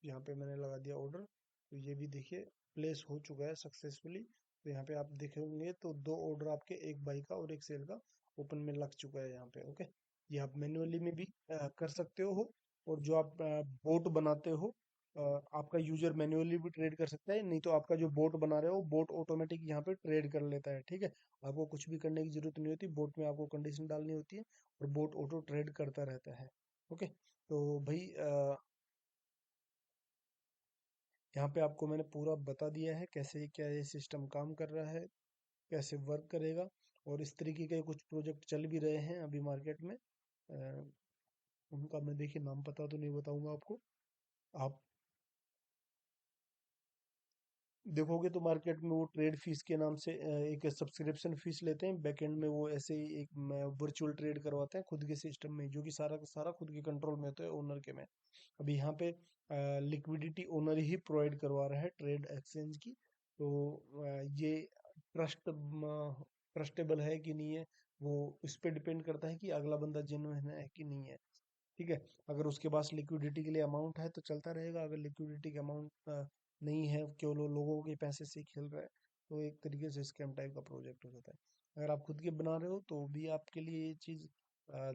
यहाँ पे मैंने लगा दिया ऑर्डर, तो ये भी देखिए प्लेस हो चुका है सक्सेसफुली। तो यहाँ पे आप देखेंगे तो दो ऑर्डर आपके, एक बाई का और एक सेल का, ओपन में लग चुका है यहाँ पे। ओके, ये आप मैन्युअली में भी कर सकते हो। और जो आप बोट बनाते हो, अ, आपका यूजर मैन्युअली भी ट्रेड कर सकता है, नहीं तो आपका जो बोट बना रहे हो बोट ऑटोमेटिक यहाँ पे ट्रेड कर लेता है। ठीक है, आपको कुछ भी करने की जरूरत नहीं होती, बोट में आपको कंडीशन डालनी होती है और बोट ऑटो ट्रेड करता रहता है। ओके, तो भाई यहाँ पे आपको मैंने पूरा बता दिया है कैसे क्या ये सिस्टम काम कर रहा है, कैसे वर्क करेगा। और इस तरीके के कुछ प्रोजेक्ट चल भी रहे हैं अभी मार्केट में। उनका मैं देखिए नाम पता तो नहीं बताऊंगा आपको। आप देखोगे तो मार्केट में वो ट्रेड फीस के नाम से एक सब्सक्रिप्शन फीस लेते हैं। बैकएंड में वो ऐसे ही एक वर्चुअल ट्रेड करवाते हैं खुद के सिस्टम में, जो कि सारा का सारा खुद के कंट्रोल में होता है, ओनर के में। अभी यहाँ पे लिक्विडिटी ओनर ही प्रोवाइड करवा रहा है ट्रेड एक्सचेंज की। तो ये ट्रस्ट ट्रस्टेबल है कि नहीं है, वो इस पे डिपेंड करता है कि अगला बंदा जेन्युइन है कि नहीं है। ठीक है, अगर उसके पास लिक्विडिटी के लिए अमाउंट है तो चलता रहेगा, अगर लिक्विडिटी का अमाउंट नहीं है, केवल वो लोगों के पैसे से ही खेल रहा है, तो एक तरीके से स्कैम टाइप का प्रोजेक्ट हो जाता है। अगर आप खुद के बना रहे हो तो भी आपके लिए ये चीज़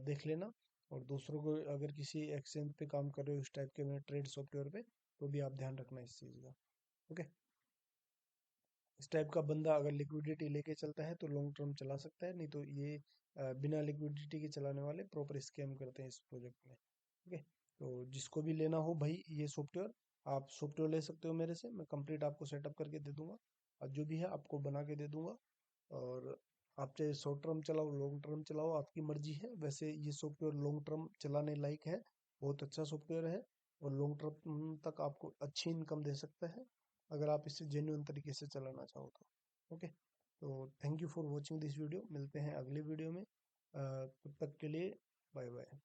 देख लेना। और दूसरों को, अगर किसी एक्सचेंज पे काम कर रहे हो इस टाइप के में ट्रेड सॉफ्टवेयर पे, तो भी आप ध्यान रखना इस चीज़ का। ओके, इस टाइप का बंदा अगर लिक्विडिटी लेके चलता है तो लॉन्ग टर्म चला सकता है, नहीं तो ये बिना लिक्विडिटी के चलाने वाले प्रॉपर स्कैम करते हैं इस प्रोजेक्ट में। ठीक है, तो जिसको भी लेना हो भाई ये सॉफ्टवेयर, आप सॉफ्टवेयर ले सकते हो मेरे से, मैं कंप्लीट आपको सेटअप करके दे दूंगा, और जो भी है आपको बना के दे दूंगा। और आप चाहे शॉर्ट टर्म चलाओ लॉन्ग टर्म चलाओ, आपकी मर्जी है। वैसे ये सॉफ्टवेयर लॉन्ग टर्म चलाने लायक है, बहुत अच्छा सॉफ्टवेयर है, और लॉन्ग टर्म तक आपको अच्छी इनकम दे सकता है अगर आप इसे जेन्युइन तरीके से चलाना चाहो तो। ओके, तो thank you for watching this video, मिलते हैं अगले वीडियो में। तब तक के लिए बाय बाय।